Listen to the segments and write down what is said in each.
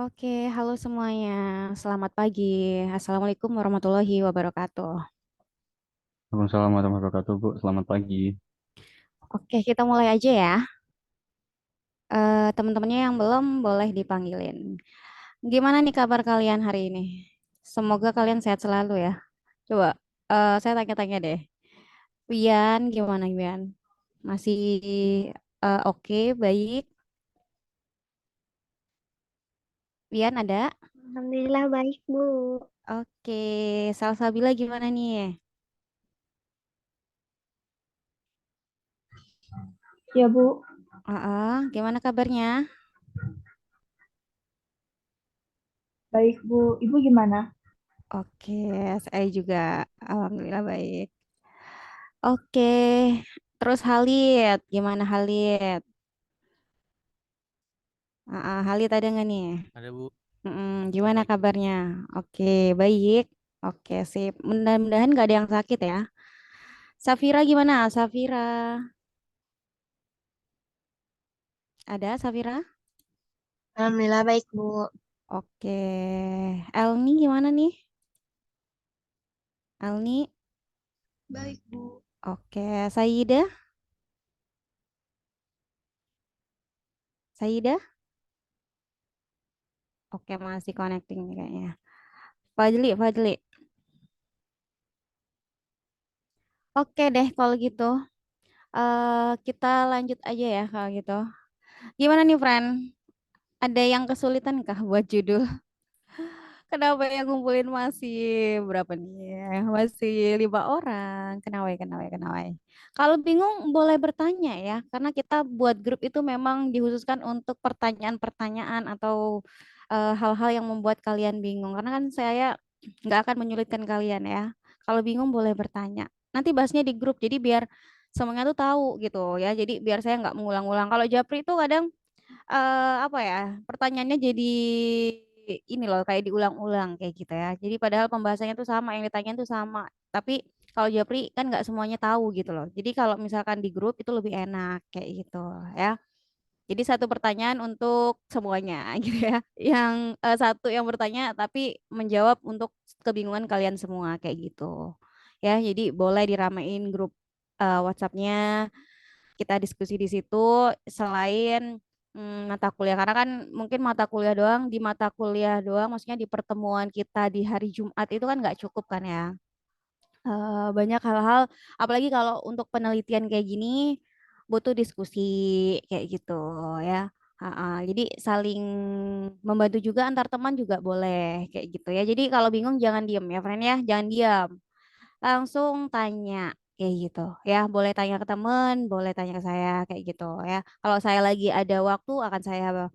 Oke, halo semuanya. Selamat pagi. Assalamualaikum warahmatullahi wabarakatuh. Waalaikumsalam warahmatullahi wabarakatuh, Bu. Selamat pagi. Oke, kita mulai aja ya. Teman-temannya yang belum boleh dipanggilin. Gimana nih kabar kalian hari ini? Semoga kalian sehat selalu ya. Coba, saya tanya-tanya deh. Wian, gimana Wian? Masih oke, baik? Wian ada? Alhamdulillah baik, Bu. Oke, Salsabila gimana nih? Ya, Bu. Gimana kabarnya? Baik, Bu. Ibu gimana? Oke, saya juga alhamdulillah baik. Oke, terus Halid, gimana Halid? Halid ada nggak nih? Ada Bu, Gimana baik Bu. kabarnya? Oke, baik. Oke, sip. Mudah-mudahan nggak ada yang sakit ya. Safira gimana? Safira, ada Safira? Alhamdulillah baik, Bu. Oke, Elni gimana nih? Elni, Baik, Bu. oke. Saida, Saida, oke masih connecting nih kayaknya. Fadli, Fadli. Oke deh kalau gitu. Kita lanjut aja ya kalau gitu. Gimana nih, friend? Ada yang kesulitan kah buat judul? Kenapa yang ngumpulin masih berapa nih? Masih 5 orang. Kenapa? Kalau bingung boleh bertanya ya, karena kita buat grup itu memang dikhususkan untuk pertanyaan-pertanyaan atau hal-hal yang membuat kalian bingung. Karena kan saya nggak akan menyulitkan kalian ya. Kalau bingung boleh bertanya. Nanti bahasnya di grup, jadi biar semuanya tuh tahu gitu ya. Jadi biar saya nggak mengulang-ulang. Kalau Japri itu kadang apa ya, pertanyaannya jadi ini loh kayak diulang-ulang kayak gitu ya. Jadi padahal pembahasannya tuh sama, yang ditanyain tuh sama. Tapi kalau Japri kan nggak semuanya tahu gitu loh. Jadi kalau misalkan di grup itu lebih enak kayak gitu ya. Jadi satu pertanyaan untuk semuanya gitu ya. Yang satu yang bertanya tapi menjawab untuk kebingungan kalian semua kayak gitu. Ya, jadi boleh diramein grup WhatsApp-nya, kita diskusi di situ selain mata kuliah karena kan mungkin mata kuliah doang di mata kuliah doang maksudnya di pertemuan kita di hari Jumat itu kan nggak cukup kan ya. Banyak hal-hal apalagi kalau untuk penelitian kayak gini butuh diskusi kayak gitu ya. Jadi saling membantu juga antar teman juga boleh kayak gitu ya. Jadi kalau bingung jangan diem ya friend ya, jangan diam, langsung tanya kayak gitu ya, boleh tanya ke temen, boleh tanya ke saya kayak gitu ya. Kalau saya lagi ada waktu akan saya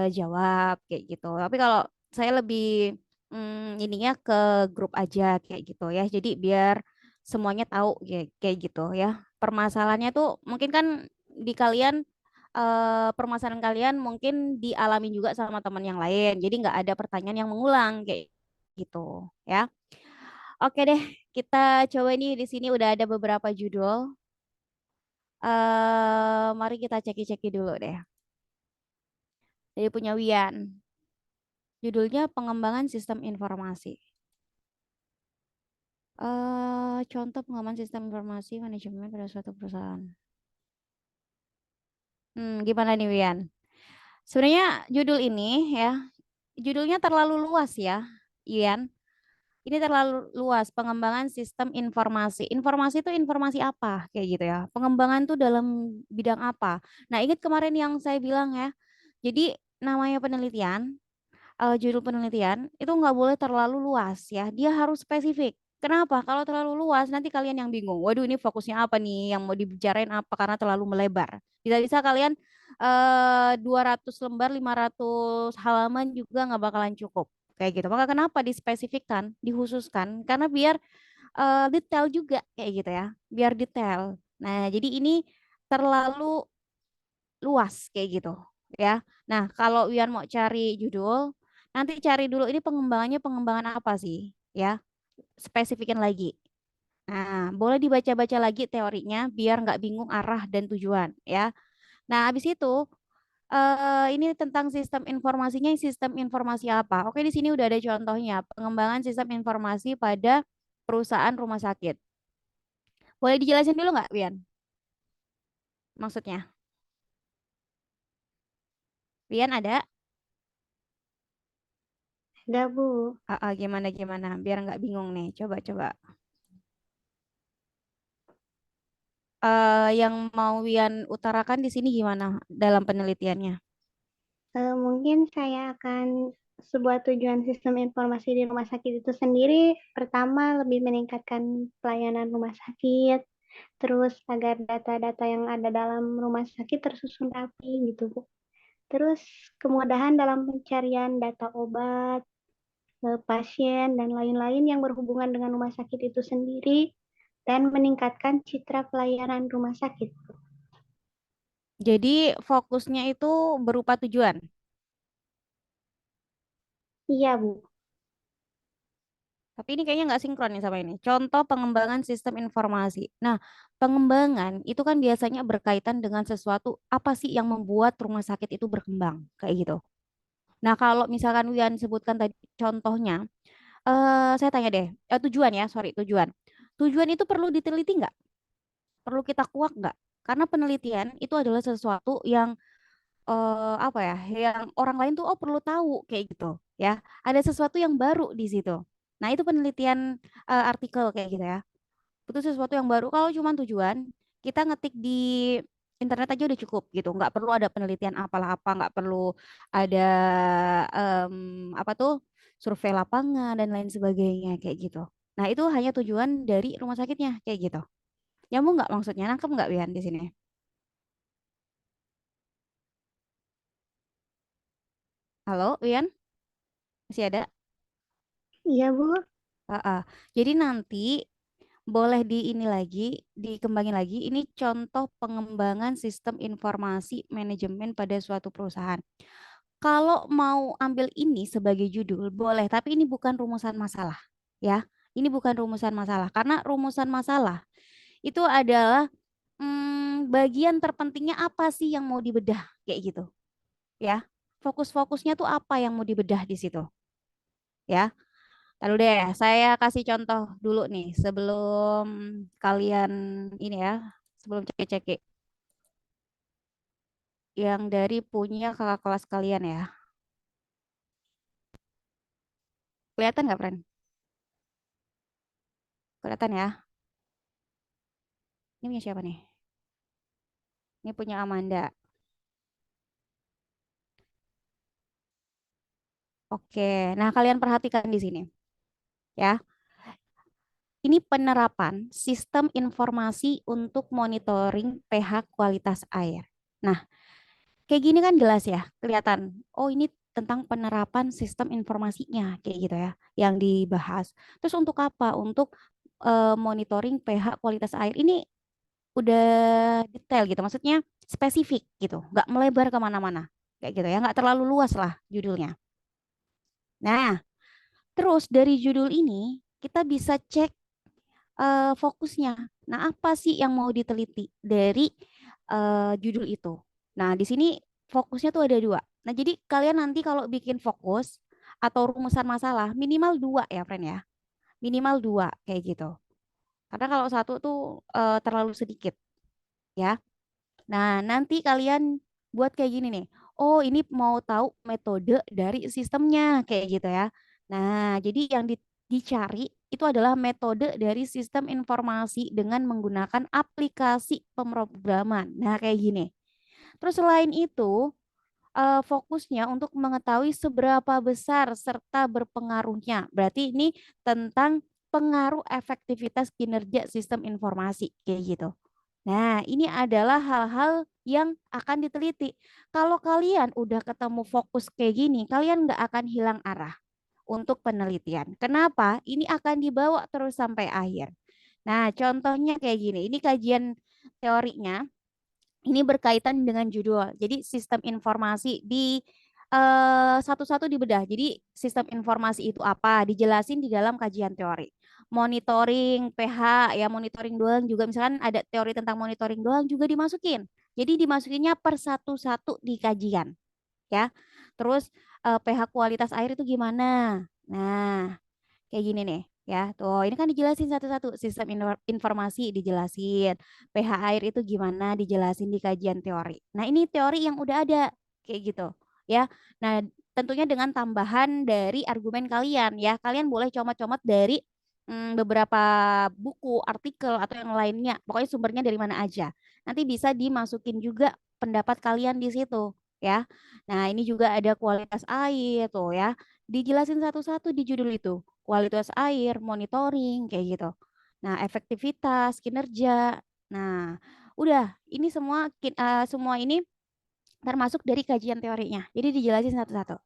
jawab kayak gitu, tapi kalau saya lebih ininya ke grup aja kayak gitu ya, jadi biar semuanya tahu kayak gitu ya. Permasalahannya tuh mungkin kan di kalian, permasalahan kalian mungkin dialami juga sama teman yang lain, jadi nggak ada pertanyaan yang mengulang kayak gitu ya. Oke deh, kita coba nih di sini udah ada beberapa judul. Mari kita ceki-ceki dulu deh. Jadi punya Wian. Judulnya Pengembangan Sistem Informasi. Contoh pengembangan sistem informasi manajemen pada suatu perusahaan. Gimana nih Wian? Sebenarnya judul ini ya, judulnya terlalu luas ya, Wian. Ini terlalu luas, pengembangan sistem informasi. Informasi itu informasi apa? Kayak gitu ya. Pengembangan tuh dalam bidang apa? Nah, ingat kemarin yang saya bilang ya. Jadi namanya penelitian, judul penelitian itu nggak boleh terlalu luas ya. Dia harus spesifik. Kenapa? Kalau terlalu luas nanti kalian yang bingung. Waduh, ini fokusnya apa nih? Yang mau dibicarain apa? Karena terlalu melebar. Bisa-bisa kalian 200 lembar, 500 halaman juga nggak bakalan cukup. Kayak gitu. Maka kenapa dispesifikkan, dikhususkan? Karena biar detail juga kayak gitu ya. Biar detail. Nah, jadi ini terlalu luas kayak gitu ya. Nah, kalau Wian mau cari judul, nanti cari dulu ini pengembangannya pengembangan apa sih ya, spesifikin lagi. Nah, boleh dibaca-baca lagi teorinya biar nggak bingung arah dan tujuan ya. Nah, habis itu Ini tentang sistem informasinya, sistem informasi apa? Oke, di sini udah ada contohnya, pengembangan sistem informasi pada perusahaan rumah sakit. Boleh dijelasin dulu nggak, Wian? Maksudnya, Wian ada? Ada, Bu. Gimana gimana? Biar nggak bingung nih. Coba. Yang mau Wian utarakan di sini gimana dalam penelitiannya? Mungkin saya akan sebuah tujuan sistem informasi di rumah sakit itu sendiri, pertama lebih meningkatkan pelayanan rumah sakit, terus agar data-data yang ada dalam rumah sakit tersusun rapi gitu, Bu. Terus kemudahan dalam pencarian data obat, pasien, dan lain-lain yang berhubungan dengan rumah sakit itu sendiri, dan meningkatkan citra pelayanan rumah sakit. Jadi fokusnya itu berupa tujuan. Iya, Bu. Tapi ini kayaknya nggak sinkron nih sama ini. Contoh pengembangan sistem informasi. Nah, pengembangan itu kan biasanya berkaitan dengan sesuatu apa sih yang membuat rumah sakit itu berkembang, kayak gitu. Nah, kalau misalkan Wian sebutkan tadi contohnya, saya tanya deh, tujuan ya, sorry, tujuan. Tujuan itu perlu diteliti nggak? Perlu kita kuak nggak? Karena penelitian itu adalah sesuatu yang apa ya, yang orang lain tuh oh perlu tahu kayak gitu ya. Ada sesuatu yang baru di situ. Nah, itu penelitian artikel kayak gitu ya. Itu sesuatu yang baru. Kalau cuma tujuan, kita ngetik di internet aja udah cukup gitu. Nggak perlu ada penelitian apalah apa, nggak perlu ada apa tuh survei lapangan dan lain sebagainya kayak gitu. Nah, itu hanya tujuan dari rumah sakitnya kayak gitu. Nyambung nggak maksudnya? Nangkep nggak Wian di sini? Halo, Wian? Masih ada? Iya, Bu. Ah. Jadi nanti boleh di ini lagi, dikembangin lagi. Ini contoh pengembangan sistem informasi manajemen pada suatu perusahaan. Kalau mau ambil ini sebagai judul, boleh, tapi ini bukan rumusan masalah, ya. Ini bukan rumusan masalah, karena rumusan masalah itu adalah bagian terpentingnya apa sih yang mau dibedah, kayak gitu, ya. Fokus-fokusnya tuh apa yang mau dibedah di situ, ya. Lalu deh, saya kasih contoh dulu nih sebelum kalian ini ya, sebelum cek-cek yang dari punya kakak kelas kalian ya. Kelihatan nggak, friend? Kelihatan ya? Ini punya siapa nih? Ini punya Amanda. Oke, nah kalian perhatikan di sini ya. Ini penerapan sistem informasi untuk monitoring pH kualitas air. Nah, kayak gini kan jelas ya, kelihatan. Oh, ini tentang penerapan sistem informasinya, kayak gitu ya, yang dibahas. Terus untuk apa? Untuk monitoring pH kualitas air. Ini udah detail gitu, maksudnya spesifik gitu, nggak melebar kemana-mana, kayak gitu ya, nggak terlalu luas lah judulnya. Nah, terus dari judul ini kita bisa cek fokusnya. Nah, apa sih yang mau diteliti dari judul itu? Nah, di sini fokusnya tuh ada dua. Nah, jadi kalian nanti kalau bikin fokus atau rumusan masalah minimal dua ya, friend ya. Minimal dua kayak gitu. Karena kalau satu tuh terlalu sedikit ya. Nah, nanti kalian buat kayak gini nih. Oh, ini mau tahu metode dari sistemnya kayak gitu ya. Nah, jadi yang dicari itu adalah metode dari sistem informasi dengan menggunakan aplikasi pemrograman. Nah, kayak gini. Terus selain itu, fokusnya untuk mengetahui seberapa besar serta berpengaruhnya. Berarti ini tentang pengaruh efektivitas kinerja sistem informasi kayak gitu. Nah, ini adalah hal-hal yang akan diteliti. Kalau kalian udah ketemu fokus kayak gini, kalian nggak akan hilang arah untuk penelitian. Kenapa? Ini akan dibawa terus sampai akhir. Nah, contohnya kayak gini. Ini kajian teorinya. Ini berkaitan dengan judul. Jadi sistem informasi di satu-satu dibedah. Jadi sistem informasi itu apa? Dijelasin di dalam kajian teori. Monitoring pH ya monitoring doang juga misalkan ada teori tentang monitoring doang juga dimasukin. Jadi dimasukinnya per satu-satu di kajian, ya. Terus pH kualitas air itu gimana? Nah, kayak gini nih, ya. Tuh, ini kan dijelasin satu-satu. Sistem informasi dijelasin. pH air itu gimana dijelasin di kajian teori. Nah, ini teori yang udah ada kayak gitu, ya. Nah, tentunya dengan tambahan dari argumen kalian, ya. Kalian boleh comot-comot dari beberapa buku, artikel atau yang lainnya. Pokoknya sumbernya dari mana aja. Nanti bisa dimasukin juga pendapat kalian di situ, ya. Nah, ini juga ada kualitas air tuh, ya. Dijelasin satu-satu di judul itu. Kualitas air, monitoring, kayak gitu. Nah, efektivitas, kinerja. Nah, udah, ini semua ini termasuk dari kajian teorinya. Jadi dijelasin satu-satu.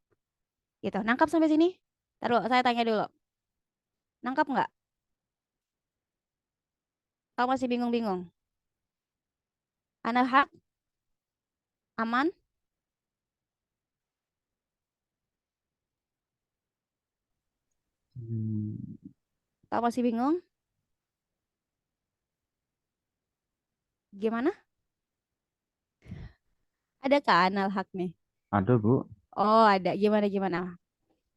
Gitu. Nangkap sampai sini? Taruh, saya tanya dulu. Nangkap nggak? Kalau masih bingung-bingung? Anal hak? Aman? Hmm, Kalau masih bingung? Gimana? Ada kah anal hak nih? ada Bu. Oh, ada. Gimana?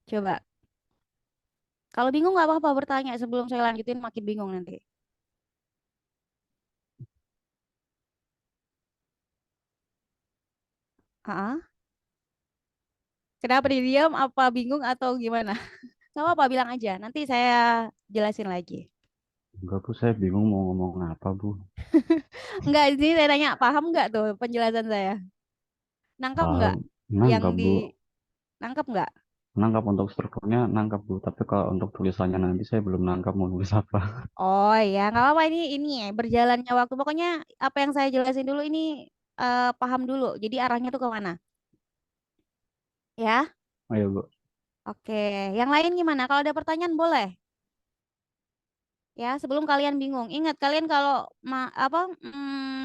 Coba. Kalau bingung nggak apa-apa bertanya sebelum saya lanjutin makin bingung nanti. Ah, kenapa diam? Apa bingung atau gimana? Nggak apa-apa, bilang aja. Nanti saya jelasin lagi. Enggak Bu, saya bingung mau ngomong apa Bu. Enggak, ini saya tanya, paham nggak tuh penjelasan saya? Nangkap nggak? Paham, Yang nangkap di Bu. nangkap nggak? Nangkap untuk strukturnya nangkap Bu. Tapi kalau untuk tulisannya nanti saya belum nangkap mau nulis apa. Oh ya, nggak apa-apa ini ya berjalannya waktu. Pokoknya apa yang saya jelasin dulu ini paham dulu. Jadi arahnya tuh ke mana? Ya, Ayo Bu. oke. Yang lain gimana? Kalau ada pertanyaan boleh. Ya, sebelum kalian bingung. Ingat kalian kalau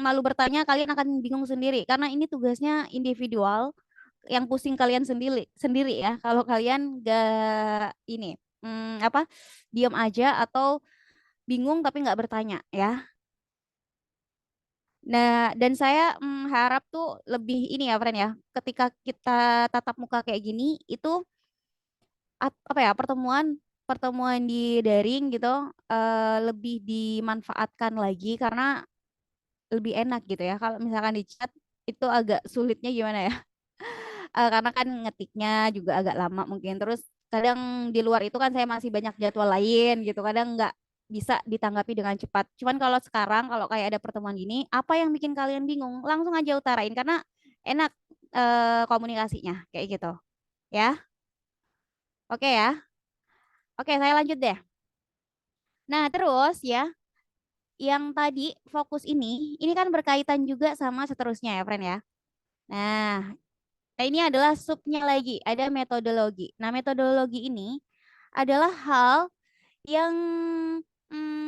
malu bertanya, kalian akan bingung sendiri karena ini tugasnya individual yang pusing kalian sendiri sendiri ya. Kalau kalian gak ini diam aja atau bingung tapi nggak bertanya ya. Nah, dan saya harap tuh lebih ini ya, friend ya. Ketika kita tatap muka kayak gini, itu apa ya pertemuan pertemuan di daring gitu lebih dimanfaatkan lagi karena lebih enak gitu ya. Kalau misalkan di chat itu agak sulitnya gimana ya? Karena kan ngetiknya juga agak lama mungkin. Terus kadang di luar itu kan saya masih banyak jadwal lain gitu. Kadang nggak bisa ditanggapi dengan cepat. Cuman kalau sekarang kalau kayak ada pertemuan gini, apa yang bikin kalian bingung? Langsung aja utarain karena enak komunikasinya kayak gitu. Ya. Oke ya. Oke, saya lanjut deh. Nah, terus ya, yang tadi fokus ini kan berkaitan juga sama seterusnya ya, friend ya. Nah, ini adalah subnya lagi, ada metodologi. Nah, metodologi ini adalah hal yang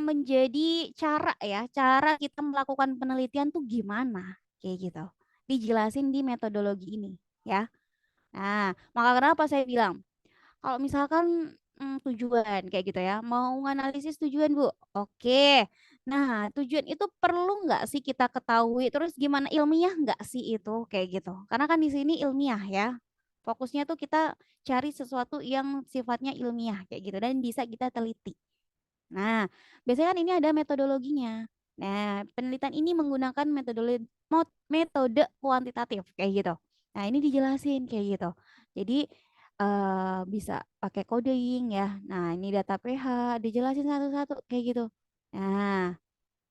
menjadi cara kita melakukan penelitian tuh gimana, kayak gitu. Dijelasin di metodologi ini, ya. Nah, maka kenapa saya bilang, kalau misalkan tujuan kayak gitu ya, mau nganalisis tujuan Bu, oke. Nah, tujuan itu perlu nggak sih kita ketahui? Terus gimana ilmiah nggak sih itu kayak gitu? Karena kan di sini ilmiah ya. Fokusnya tuh kita cari sesuatu yang sifatnya ilmiah kayak gitu dan bisa kita teliti. Nah, biasanya kan ini ada metodologinya. Nah, penelitian ini menggunakan metode kuantitatif kayak gitu. Nah, ini dijelasin kayak gitu. Jadi bisa pakai coding ya. Nah, ini data pH dijelasin satu-satu kayak gitu. Nah,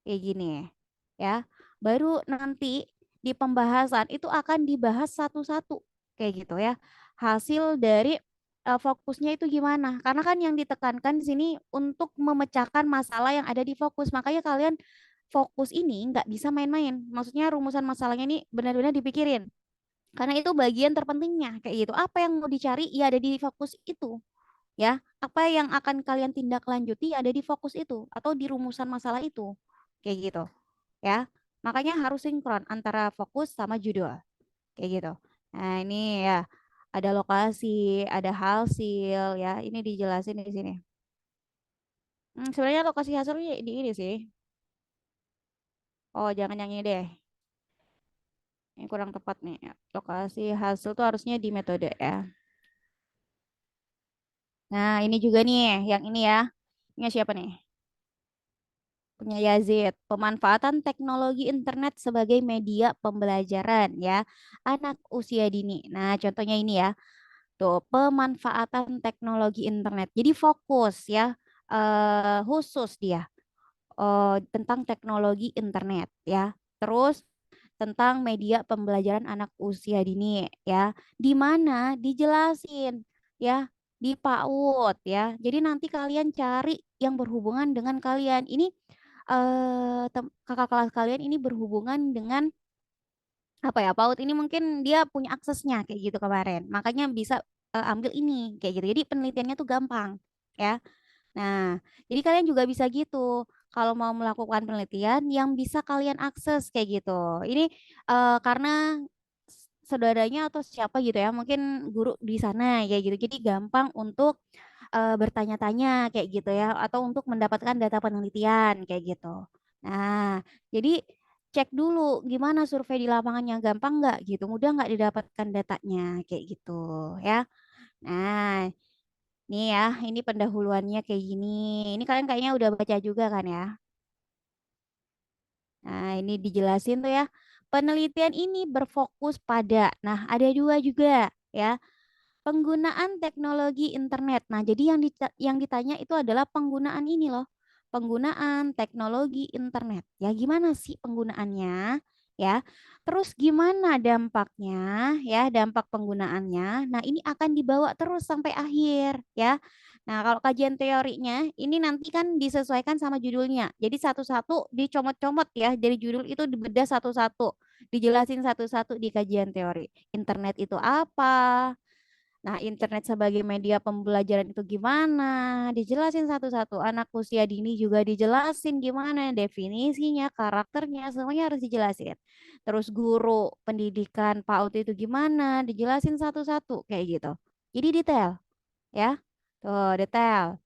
kayak gini ya. Baru nanti di pembahasan itu akan dibahas satu-satu kayak gitu ya. Hasil dari fokusnya itu gimana? Karena kan yang ditekankan di sini untuk memecahkan masalah yang ada di fokus. Makanya kalian fokus ini nggak bisa main-main. Maksudnya rumusan masalahnya ini benar-benar dipikirin. Karena itu bagian terpentingnya kayak gitu. Apa yang mau dicari ya ada di fokus itu ya. Apa yang akan kalian tindak lanjuti ada di fokus itu atau di rumusan masalah itu. Kayak gitu ya. Makanya harus sinkron antara fokus sama judul. Kayak gitu. Nah, ini ya ada lokasi, ada hasil ya. Ini dijelasin di sini. Sebenarnya lokasi hasilnya di ini sih. Oh, jangan yang ini deh. Ini kurang tepat nih. Lokasi hasil tuh harusnya di metode ya. Nah, ini juga nih, yang ini ya. Ini siapa nih? Punya Yazid. Pemanfaatan teknologi internet sebagai media pembelajaran ya. Anak usia dini. Nah, contohnya ini ya. Tuh, pemanfaatan teknologi internet. Jadi fokus ya. Khusus dia tentang teknologi internet ya. Terus tentang media pembelajaran anak usia dini ya. Di mana dijelasin ya di PAUD ya. Jadi nanti kalian cari yang berhubungan dengan kalian. Ini kakak kelas kalian ini berhubungan dengan apa ya? PAUD ini mungkin dia punya aksesnya kayak gitu kemarin. Makanya bisa ambil ini kayak gitu. Jadi penelitiannya tuh gampang ya. Nah, jadi kalian juga bisa gitu. Kalau mau melakukan penelitian yang bisa kalian akses kayak gitu. Ini karena saudaranya atau siapa gitu ya, mungkin guru di sana kayak gitu. Jadi gampang untuk bertanya-tanya kayak gitu ya, atau untuk mendapatkan data penelitian kayak gitu. Nah, jadi cek dulu gimana survei di lapangannya gampang nggak gitu, mudah nggak didapatkan datanya kayak gitu ya. Nah, nih ya, ini pendahuluannya kayak gini. Ini kalian kayaknya udah baca juga kan ya. Nah, ini dijelasin tuh ya. Penelitian ini berfokus pada, nah ada dua juga ya, penggunaan teknologi internet. Nah, jadi yang ditanya itu adalah penggunaan ini loh. Penggunaan teknologi internet. Ya, gimana sih penggunaannya? Ya. Terus gimana dampaknya? Ya, dampak penggunaannya. Nah, ini akan dibawa terus sampai akhir, ya. Nah, kalau kajian teorinya ini nanti kan disesuaikan sama judulnya. Jadi satu-satu dicomot-comot ya dari judul itu dibedah satu-satu, dijelasin satu-satu di kajian teori. Internet itu apa? Nah, internet sebagai media pembelajaran itu gimana? Dijelasin satu-satu. Anak usia dini juga dijelasin gimana definisinya, karakternya, semuanya harus dijelasin. Terus guru pendidikan PAUD itu gimana? Dijelasin satu-satu kayak gitu. Jadi detail, ya. Tuh, detail.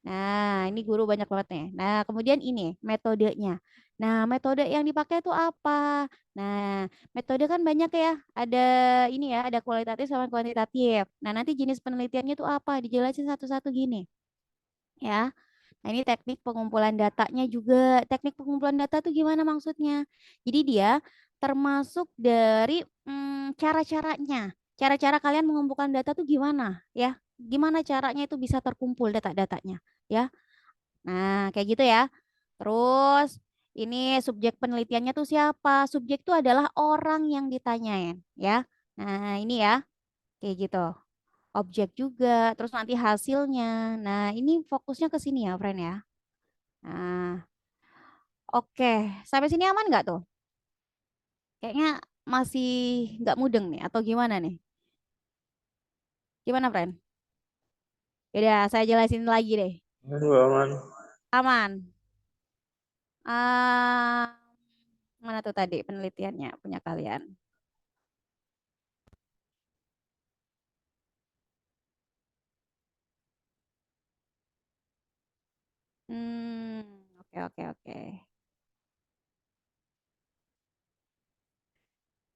Nah, ini guru banyak banget nih. Nah, kemudian ini metodenya. Nah, metode yang dipakai itu apa? Nah, metode kan banyak ya. Ada ini ya, ada kualitatif sama kuantitatif. Nah, nanti jenis penelitiannya itu apa? Dijelasin satu-satu gini. Ya. Nah, ini teknik pengumpulan datanya juga. Teknik pengumpulan data itu gimana maksudnya? Jadi dia termasuk dari cara-caranya. Cara-cara kalian mengumpulkan data tuh gimana? Ya, gimana caranya itu bisa terkumpul data-datanya? Ya, nah kayak gitu ya. Terus ini subjek penelitiannya tuh siapa? Subjek itu adalah orang yang ditanyain, ya. Nah ini ya, kayak gitu. Objek juga, terus nanti hasilnya. Nah ini fokusnya ke sini ya, friend ya. Nah, oke. Sampai sini aman nggak tuh? Kayaknya masih nggak mudeng nih, atau gimana nih? Gimana, friend? Yaudah, saya jelasin lagi deh. Aduh, aman. Aman. Ah, mana tuh tadi penelitiannya punya kalian? Hmm, oke oke oke.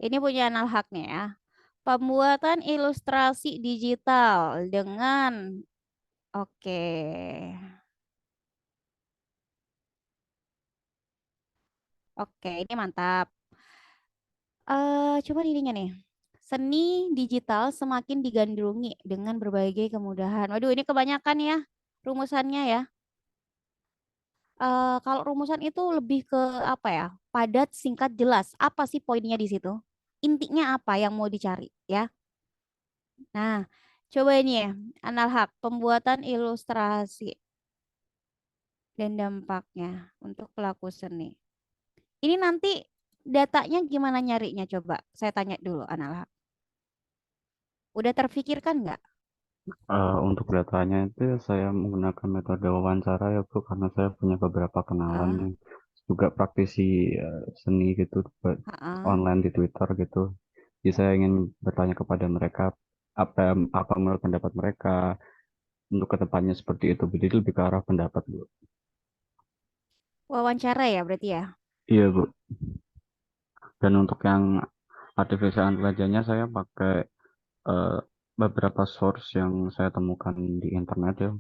Ini punya Nalhak nih ya. Pembuatan ilustrasi digital dengan oke. Oke, ini mantap. Coba ininya nih. Seni digital semakin digandrungi dengan berbagai kemudahan. Waduh, ini kebanyakan ya rumusannya ya. Kalau rumusan itu lebih ke apa ya? Padat, singkat, jelas. Apa sih poinnya di situ? Intinya apa yang mau dicari ya? Nah, coba ini ya, Analhaq, pembuatan ilustrasi dan dampaknya untuk pelaku seni. Ini nanti datanya gimana nyarinya coba? Saya tanya dulu, Analhaq. Udah terfikirkan nggak? Untuk datanya itu saya menggunakan metode wawancara ya Bu, karena saya punya beberapa kenalan Ah, yang juga praktisi seni gitu, ah. online di Twitter gitu. Jadi saya ingin bertanya kepada mereka apa menurut pendapat mereka untuk kedepannya seperti itu. Jadi lebih ke arah pendapat Bu. Wawancara ya berarti ya? Iya Bu. Dan untuk yang artificial intelligence-nya saya pakai eh, beberapa source yang saya temukan di internet ya.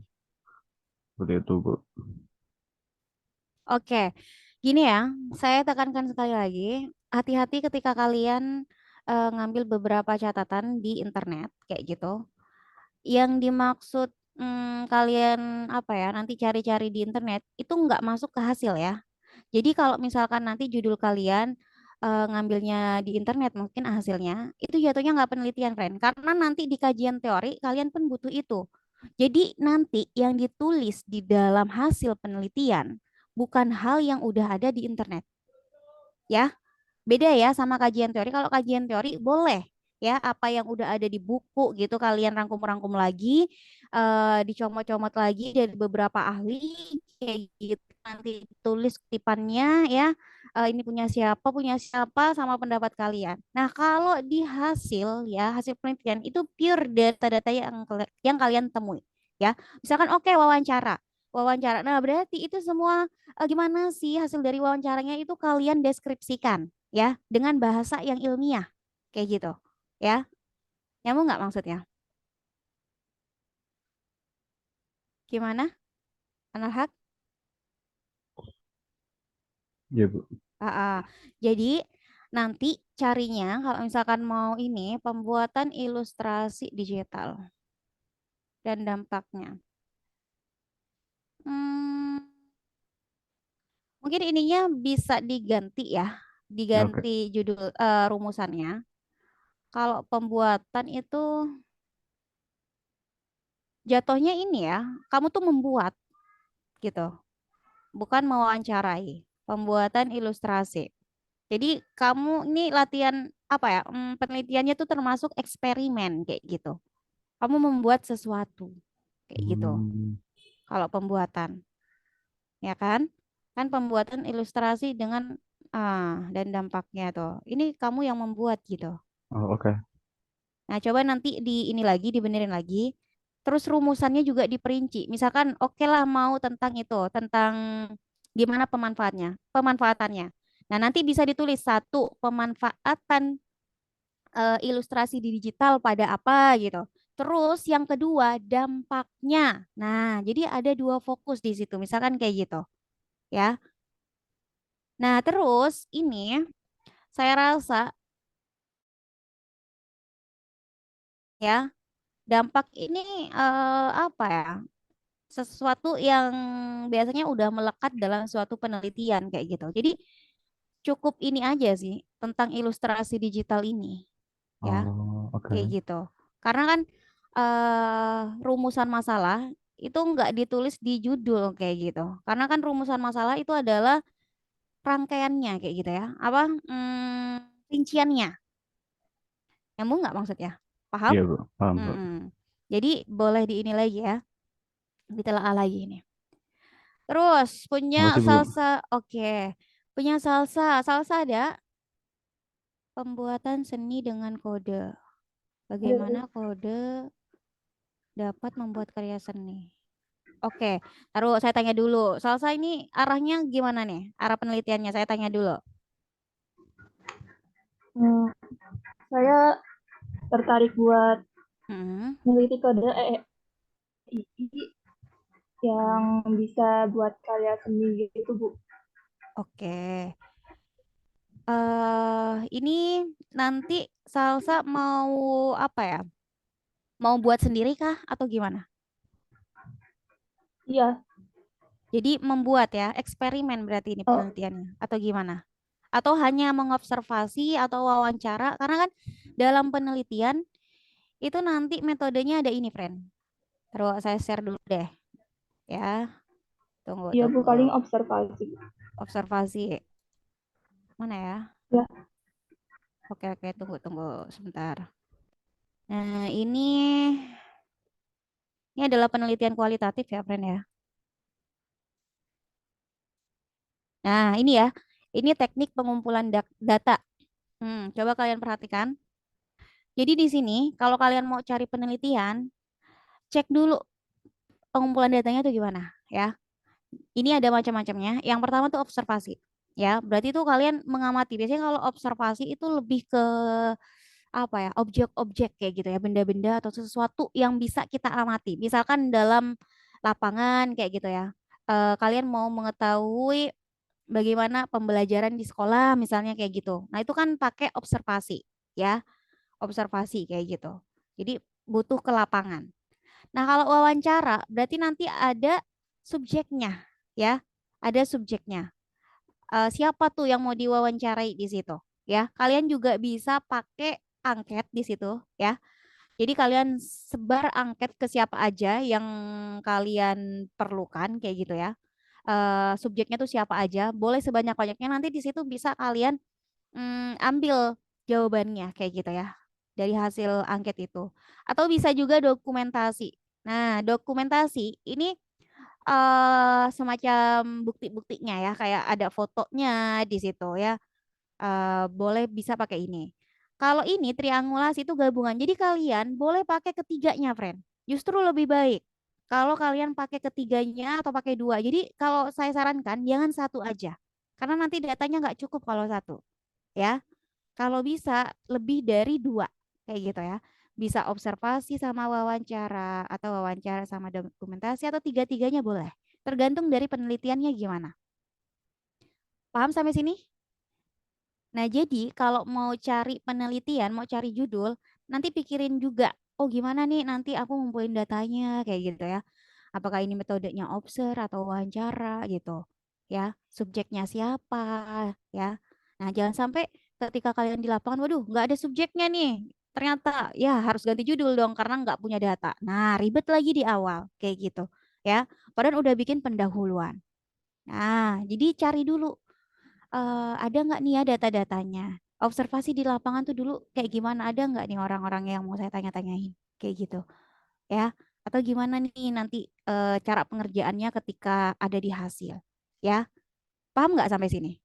Seperti itu, Bu. Oke, gini ya, saya tekankan sekali lagi, hati-hati ketika kalian ngambil beberapa catatan di internet kayak gitu. Yang dimaksud kalian apa ya, nanti cari-cari di internet itu nggak masuk ke hasil ya. Jadi kalau misalkan nanti judul kalian ngambilnya di internet mungkin hasilnya itu jatuhnya nggak penelitian, friend. Karena nanti di kajian teori kalian pun butuh itu. Jadi nanti yang ditulis di dalam hasil penelitian bukan hal yang udah ada di internet, ya. Beda ya sama kajian teori. Kalau kajian teori boleh ya apa yang udah ada di buku gitu kalian rangkum-rangkum lagi, dicomot-comot lagi dari beberapa ahli kayak gitu. Nanti tulis kutipannya ya. Ini punya siapa sama pendapat kalian. Nah, kalau di hasil ya, hasil penelitian itu pure data-data yang kalian temui ya. Misalkan oke wawancara. Wawancara. Nah, berarti itu semua gimana sih hasil dari wawancaranya itu kalian deskripsikan ya dengan bahasa yang ilmiah kayak gitu ya. Nyambung nggak maksudnya? Gimana? Analhaq? Ya, Bu. Ah, ah. Jadi nanti carinya kalau misalkan mau ini pembuatan ilustrasi digital dan dampaknya. Hmm, mungkin ininya bisa diganti ya, Oke. diganti judul rumusannya. Kalau pembuatan itu jatuhnya ini ya, kamu tuh membuat gitu, bukan mewawancarai. Pembuatan ilustrasi. Jadi kamu ini latihan apa ya? Penelitiannya tuh termasuk eksperimen kayak gitu. Kamu membuat sesuatu kayak gitu. Hmm. Kalau pembuatan, ya kan? Kan pembuatan ilustrasi dengan dan dampaknya tuh. Ini kamu yang membuat gitu. Oh, oke. Nah, coba nanti di ini lagi dibenerin lagi. Terus rumusannya juga diperinci. Misalkan oke lah mau tentang itu, tentang gimana pemanfaatannya. Nah, nanti bisa ditulis satu pemanfaatan ilustrasi di digital pada apa gitu. Terus yang kedua dampaknya. Nah, jadi ada dua fokus di situ. Misalkan kayak gitu, ya. Nah, terus ini saya rasa ya dampak ini apa ya? Sesuatu yang biasanya udah melekat dalam suatu penelitian kayak gitu. Jadi cukup ini aja sih tentang ilustrasi digital ini ya, Oh, oke. kayak gitu. Karena kan rumusan masalah itu nggak ditulis di judul kayak gitu. Karena kan rumusan masalah itu adalah rangkaiannya kayak gitu ya. Apa rinciannya. Nyambung nggak maksudnya? Paham? Iya, Bu. Paham, Bu. Mm-mm. Jadi boleh di ini lagi ya, ditelaah lagi ini. Terus punya Makasih, Bu. salsa, oke. Punya salsa, salsa ada pembuatan seni dengan kode. Bagaimana Aduh, kode dapat membuat karya seni? Oke, taruh saya tanya dulu. Salsa ini arahnya gimana nih? Arah penelitiannya saya tanya dulu. hmm, saya tertarik buat Hmm, meneliti kode AI yang bisa buat karya seni gitu, Bu. oke. Ini nanti salsa mau apa ya? Mau buat sendiri kah atau gimana? Iya, Jadi membuat ya, eksperimen berarti ini oh, penelitiannya atau gimana? Atau hanya mengobservasi atau wawancara? Karena kan dalam penelitian itu nanti metodenya ada ini, friend. Terus saya share dulu deh, ya. Tunggu, iya Bu, tunggu. paling observasi. Observasi mana ya? Ya, Oke, oke, tunggu, tunggu sebentar. Nah, ini adalah penelitian kualitatif ya, friend ya. Nah, ini ya. Ini teknik pengumpulan data. Coba kalian perhatikan. Jadi di sini, kalau kalian mau cari penelitian, cek dulu pengumpulan datanya itu gimana ya. Ini ada macam-macamnya. Yang pertama tuh observasi. Ya, berarti itu kalian mengamati. Biasanya kalau observasi itu lebih ke apa ya, objek-objek kayak gitu ya, benda-benda atau sesuatu yang bisa kita amati. Misalkan dalam lapangan kayak gitu ya. Kalian mau mengetahui bagaimana pembelajaran di sekolah misalnya kayak gitu. Nah, itu kan pakai observasi ya, observasi kayak gitu. Jadi butuh ke lapangan. Nah, kalau wawancara berarti nanti ada subjeknya ya. Ada subjeknya. Siapa tuh yang mau diwawancarai di situ? Ya, kalian juga bisa pakai angket di situ ya. Jadi kalian sebar angket ke siapa aja yang kalian perlukan kayak gitu ya. Subjeknya tuh siapa aja, boleh sebanyak-banyaknya nanti di situ bisa kalian ambil jawabannya kayak gitu ya dari hasil angket itu. Atau bisa juga dokumentasi. Nah, dokumentasi ini semacam bukti-buktinya ya, kayak ada fotonya di situ ya. Boleh bisa pakai ini. Kalau ini triangulasi itu gabungan. Jadi kalian boleh pakai ketiganya, friend. Justru lebih baik kalau kalian pakai ketiganya atau pakai dua. Jadi kalau saya sarankan jangan satu aja. Karena nanti datanya nggak cukup kalau satu. Ya, kalau bisa lebih dari dua. Kayak gitu ya. Bisa observasi sama wawancara atau wawancara sama dokumentasi atau tiga-tiganya boleh. Tergantung dari penelitiannya gimana. Paham sampai sini? Nah, jadi kalau mau cari penelitian, mau cari judul, nanti pikirin juga, oh gimana nih nanti aku ngumpulin datanya kayak gitu ya. Apakah ini metodenya observe atau wawancara gitu. Ya, subjeknya siapa ya. Nah, jangan sampai ketika kalian di lapangan, waduh, nggak ada subjeknya nih. Ternyata ya harus ganti judul dong karena nggak punya data. Nah, ribet lagi di awal kayak gitu ya. Padahal udah bikin pendahuluan. Nah, jadi cari dulu ada nggak nih ya data-datanya? Observasi di lapangan tuh dulu kayak gimana? Ada nggak nih orang-orang yang mau saya tanya-tanyain? Kayak gitu ya. Atau gimana nih nanti cara pengerjaannya ketika ada di hasil? Ya, paham nggak sampai sini?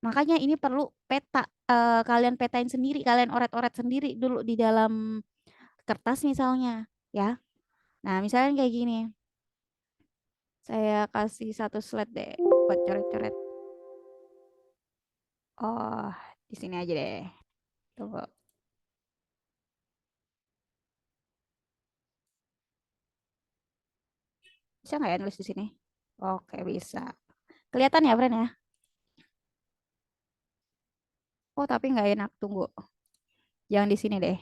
Makanya ini perlu peta. Kalian petain sendiri, kalian oret-oret sendiri dulu di dalam kertas misalnya. Ya, nah misalnya kayak gini. Saya kasih satu slide deh buat coret-coret. Oh, di sini aja deh. Tunggu. Bisa nggak ya nulis di sini? Oke, bisa. Kelihatan ya, Fren ya? Oh, tapi nggak enak. Tunggu. Jangan di sini deh.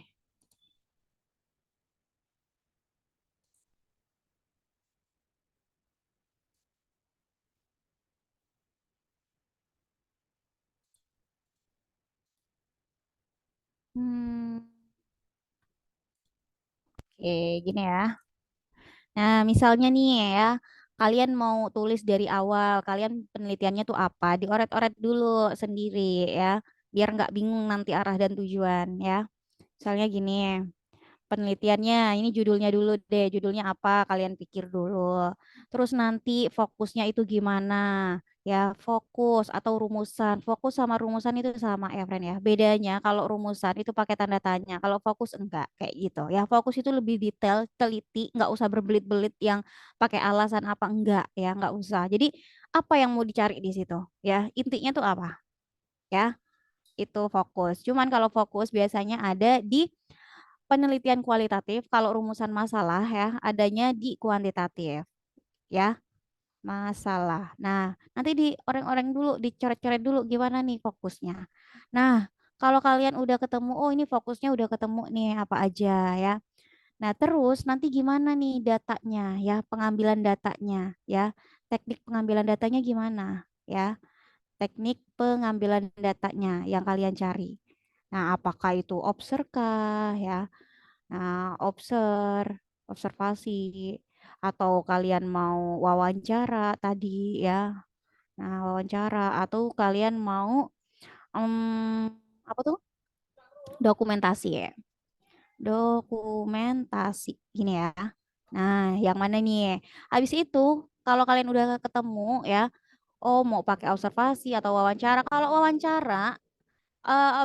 Hmm, oke, gini ya. Nah, misalnya nih ya, kalian mau tulis dari awal, kalian penelitiannya tuh apa? Dioret-oret dulu sendiri ya, biar nggak bingung nanti arah dan tujuan ya. Misalnya gini, penelitiannya ini judulnya dulu deh, judulnya apa kalian pikir dulu. Terus nanti fokusnya itu gimana? Ya, fokus atau rumusan. Fokus sama rumusan itu sama ya, friend ya. Bedanya kalau rumusan itu pakai tanda tanya, kalau fokus enggak kayak gitu. Ya, fokus itu lebih detail, teliti, nggak usah berbelit-belit yang pakai alasan apa enggak ya, nggak usah. Jadi apa yang mau dicari di situ? Ya, intinya tuh apa? Ya, itu fokus. Cuman kalau fokus biasanya ada di penelitian kualitatif, kalau rumusan masalah ya adanya di kuantitatif ya, masalah. Nah, nanti di orang-orang dulu, dicoret-coret dulu gimana nih fokusnya. Nah, kalau kalian udah ketemu, oh ini fokusnya udah ketemu nih apa aja ya. Nah, terus nanti gimana nih datanya ya, pengambilan datanya ya. Teknik pengambilan datanya gimana ya? Teknik pengambilan datanya yang kalian cari. Nah, apakah itu observe kah ya? Nah, observasi, atau kalian mau wawancara tadi ya. Nah, wawancara atau kalian mau apa tuh? Dokumentasi ya. Dokumentasi gini ya. Nah, yang mana nih? Habis itu, kalau kalian udah ketemu ya, oh mau pakai observasi atau wawancara. Kalau wawancara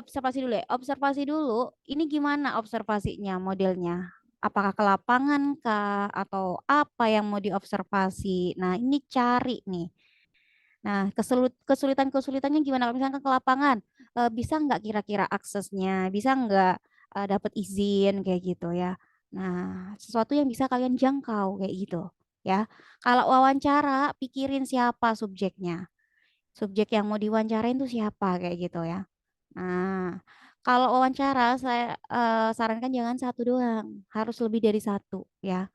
observasi dulu ya. Observasi dulu. Ini gimana observasinya modelnya? Apakah ke lapangan kah atau apa yang mau diobservasi? Nah, ini cari nih. Nah, kesulitan-kesulitannya gimana? Kalau misalkan ke lapangan, bisa nggak kira-kira aksesnya? Bisa nggak dapat izin kayak gitu ya? Nah, sesuatu yang bisa kalian jangkau kayak gitu ya. Kalau wawancara, pikirin siapa subjeknya. Subjek yang mau diwawancarain itu siapa kayak gitu ya. Nah, kalau wawancara saya sarankan jangan satu doang, harus lebih dari satu ya.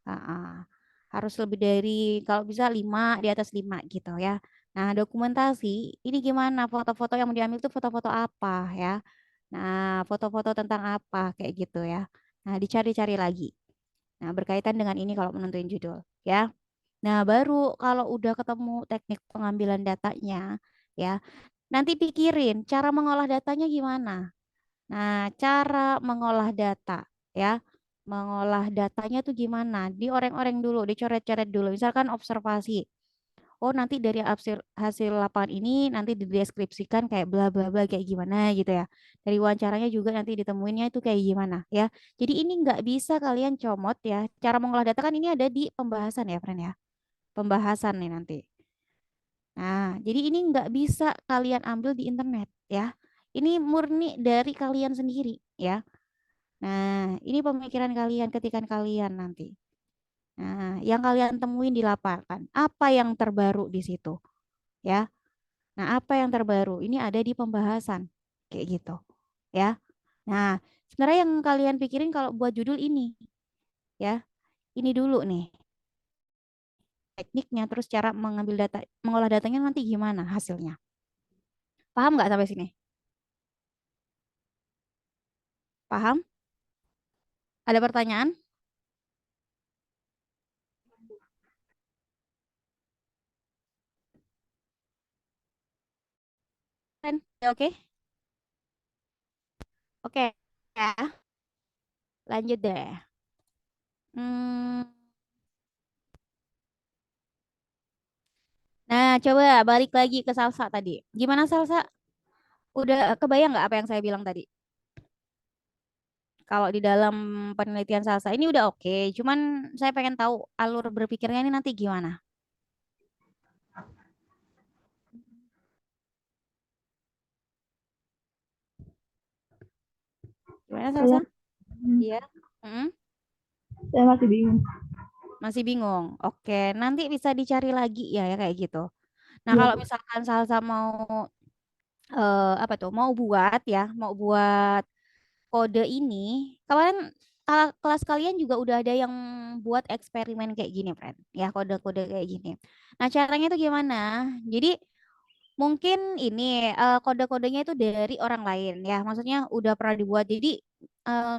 Ah, harus lebih dari kalau bisa lima di atas lima gitu ya. Nah, dokumentasi ini gimana? Foto-foto yang mau diambil itu foto-foto apa ya? Nah, foto-foto tentang apa kayak gitu ya. Nah, dicari-cari lagi. Nah, berkaitan dengan ini kalau menentuin judul ya. Nah, baru kalau udah ketemu teknik pengambilan datanya ya, nanti pikirin cara mengolah datanya gimana. Nah, cara mengolah data ya. Mengolah datanya tuh gimana? Dioreng-oreng dulu, dicoret-coret dulu. Misalkan observasi. Oh, nanti dari hasil hasil lapangan ini nanti dideskripsikan kayak bla bla bla kayak gimana gitu ya. Dari wawancaranya juga nanti ditemuinnya itu kayak gimana ya. Jadi ini nggak bisa kalian comot ya. Cara mengolah data kan ini ada di pembahasan ya, friend ya. Pembahasan nih nanti. Nah, jadi ini nggak bisa kalian ambil di internet ya. Ini murni dari kalian sendiri ya. Nah, ini pemikiran kalian, ketikan kalian nanti. Nah, yang kalian temuin di lapangan, apa yang terbaru di situ, ya? Nah, apa yang terbaru? Ini ada di pembahasan, kayak gitu, ya. Nah, sebenarnya yang kalian pikirin kalau buat judul ini, ya, ini dulu nih tekniknya, terus cara mengambil data, mengolah datanya nanti gimana hasilnya? Paham nggak sampai sini? Paham? Ada pertanyaan? Kan? Ya, oke, oke, ya, lanjut deh. Hmm, nah, coba balik lagi ke salsa tadi. Gimana salsa? Udah kebayang nggak apa yang saya bilang tadi? Kalau di dalam penelitian salsa ini udah oke, cuman saya pengen tahu alur berpikirnya ini nanti gimana. Gimana Saya, salsa? Iya. Mm-mm. saya masih bingung. Masih bingung. Oke, nanti bisa dicari lagi ya, ya kayak gitu. Nah, Iya, kalau Bu. misalkan salsa mau apa tuh? Mau buat ya, mau buat kode ini, kemarin kelas kalian juga udah ada yang buat eksperimen kayak gini, friend. Ya, kode-kode kayak gini. Nah, caranya itu gimana? Jadi mungkin ini kode-kodenya itu dari orang lain ya. Maksudnya udah pernah dibuat. Jadi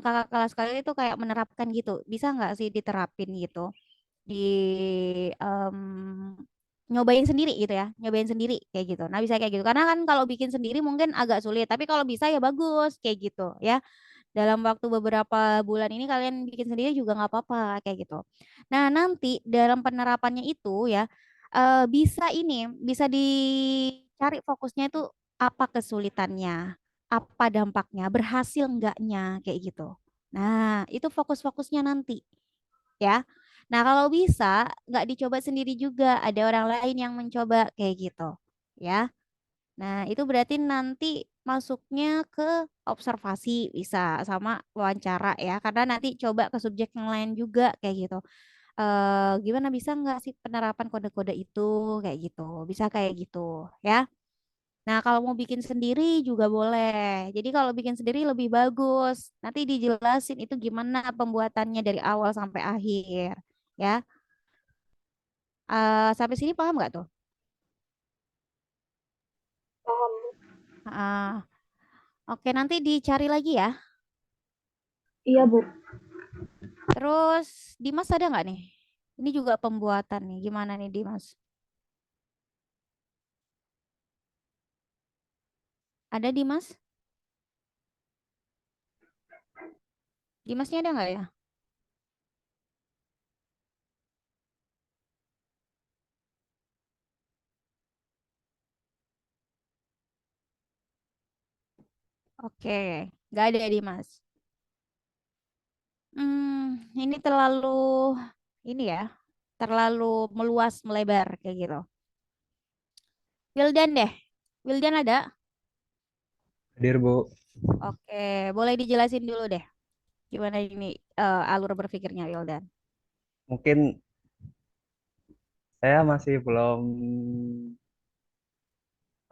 kakak kelas kalian itu kayak menerapkan gitu. Bisa nggak sih diterapin gitu? Di em, nyobain sendiri gitu ya. Nyobain sendiri kayak gitu. Nah, bisa kayak gitu. Karena kan kalau bikin sendiri mungkin agak sulit. Tapi kalau bisa ya bagus kayak gitu ya. Dalam waktu beberapa bulan ini kalian bikin sendiri juga nggak apa-apa kayak gitu. Nah, nanti dalam penerapannya itu ya bisa ini, bisa dicari fokusnya itu apa kesulitannya, apa dampaknya, berhasil enggaknya kayak gitu. Nah, itu fokus-fokusnya nanti ya. Nah, kalau bisa nggak dicoba sendiri juga, ada orang lain yang mencoba kayak gitu ya. Nah, itu berarti nanti masuknya ke observasi bisa sama wawancara ya, karena nanti coba ke subjek yang lain juga kayak gitu. Gimana bisa nggak sih penerapan kode-kode itu kayak gitu? Bisa kayak gitu ya. Nah, kalau mau bikin sendiri juga boleh. Jadi kalau bikin sendiri lebih bagus. Nanti dijelasin itu gimana pembuatannya dari awal sampai akhir ya. Sampai sini paham nggak tuh? Paham. Ah, oke, nanti dicari lagi ya. Iya, Bu. Terus Dimas ada nggak nih? Ini juga pembuatan nih. Gimana nih Dimas? Ada Dimas? Dimasnya ada nggak ya? Oke, nggak ada ya Dimas. Ini terlalu ini ya, terlalu meluas melebar kayak gitu. Wildan deh. Wildan ada? Hadir, Bu. Oke, boleh dijelasin dulu deh. Gimana ini alur berpikirnya Wildan? Mungkin saya masih belum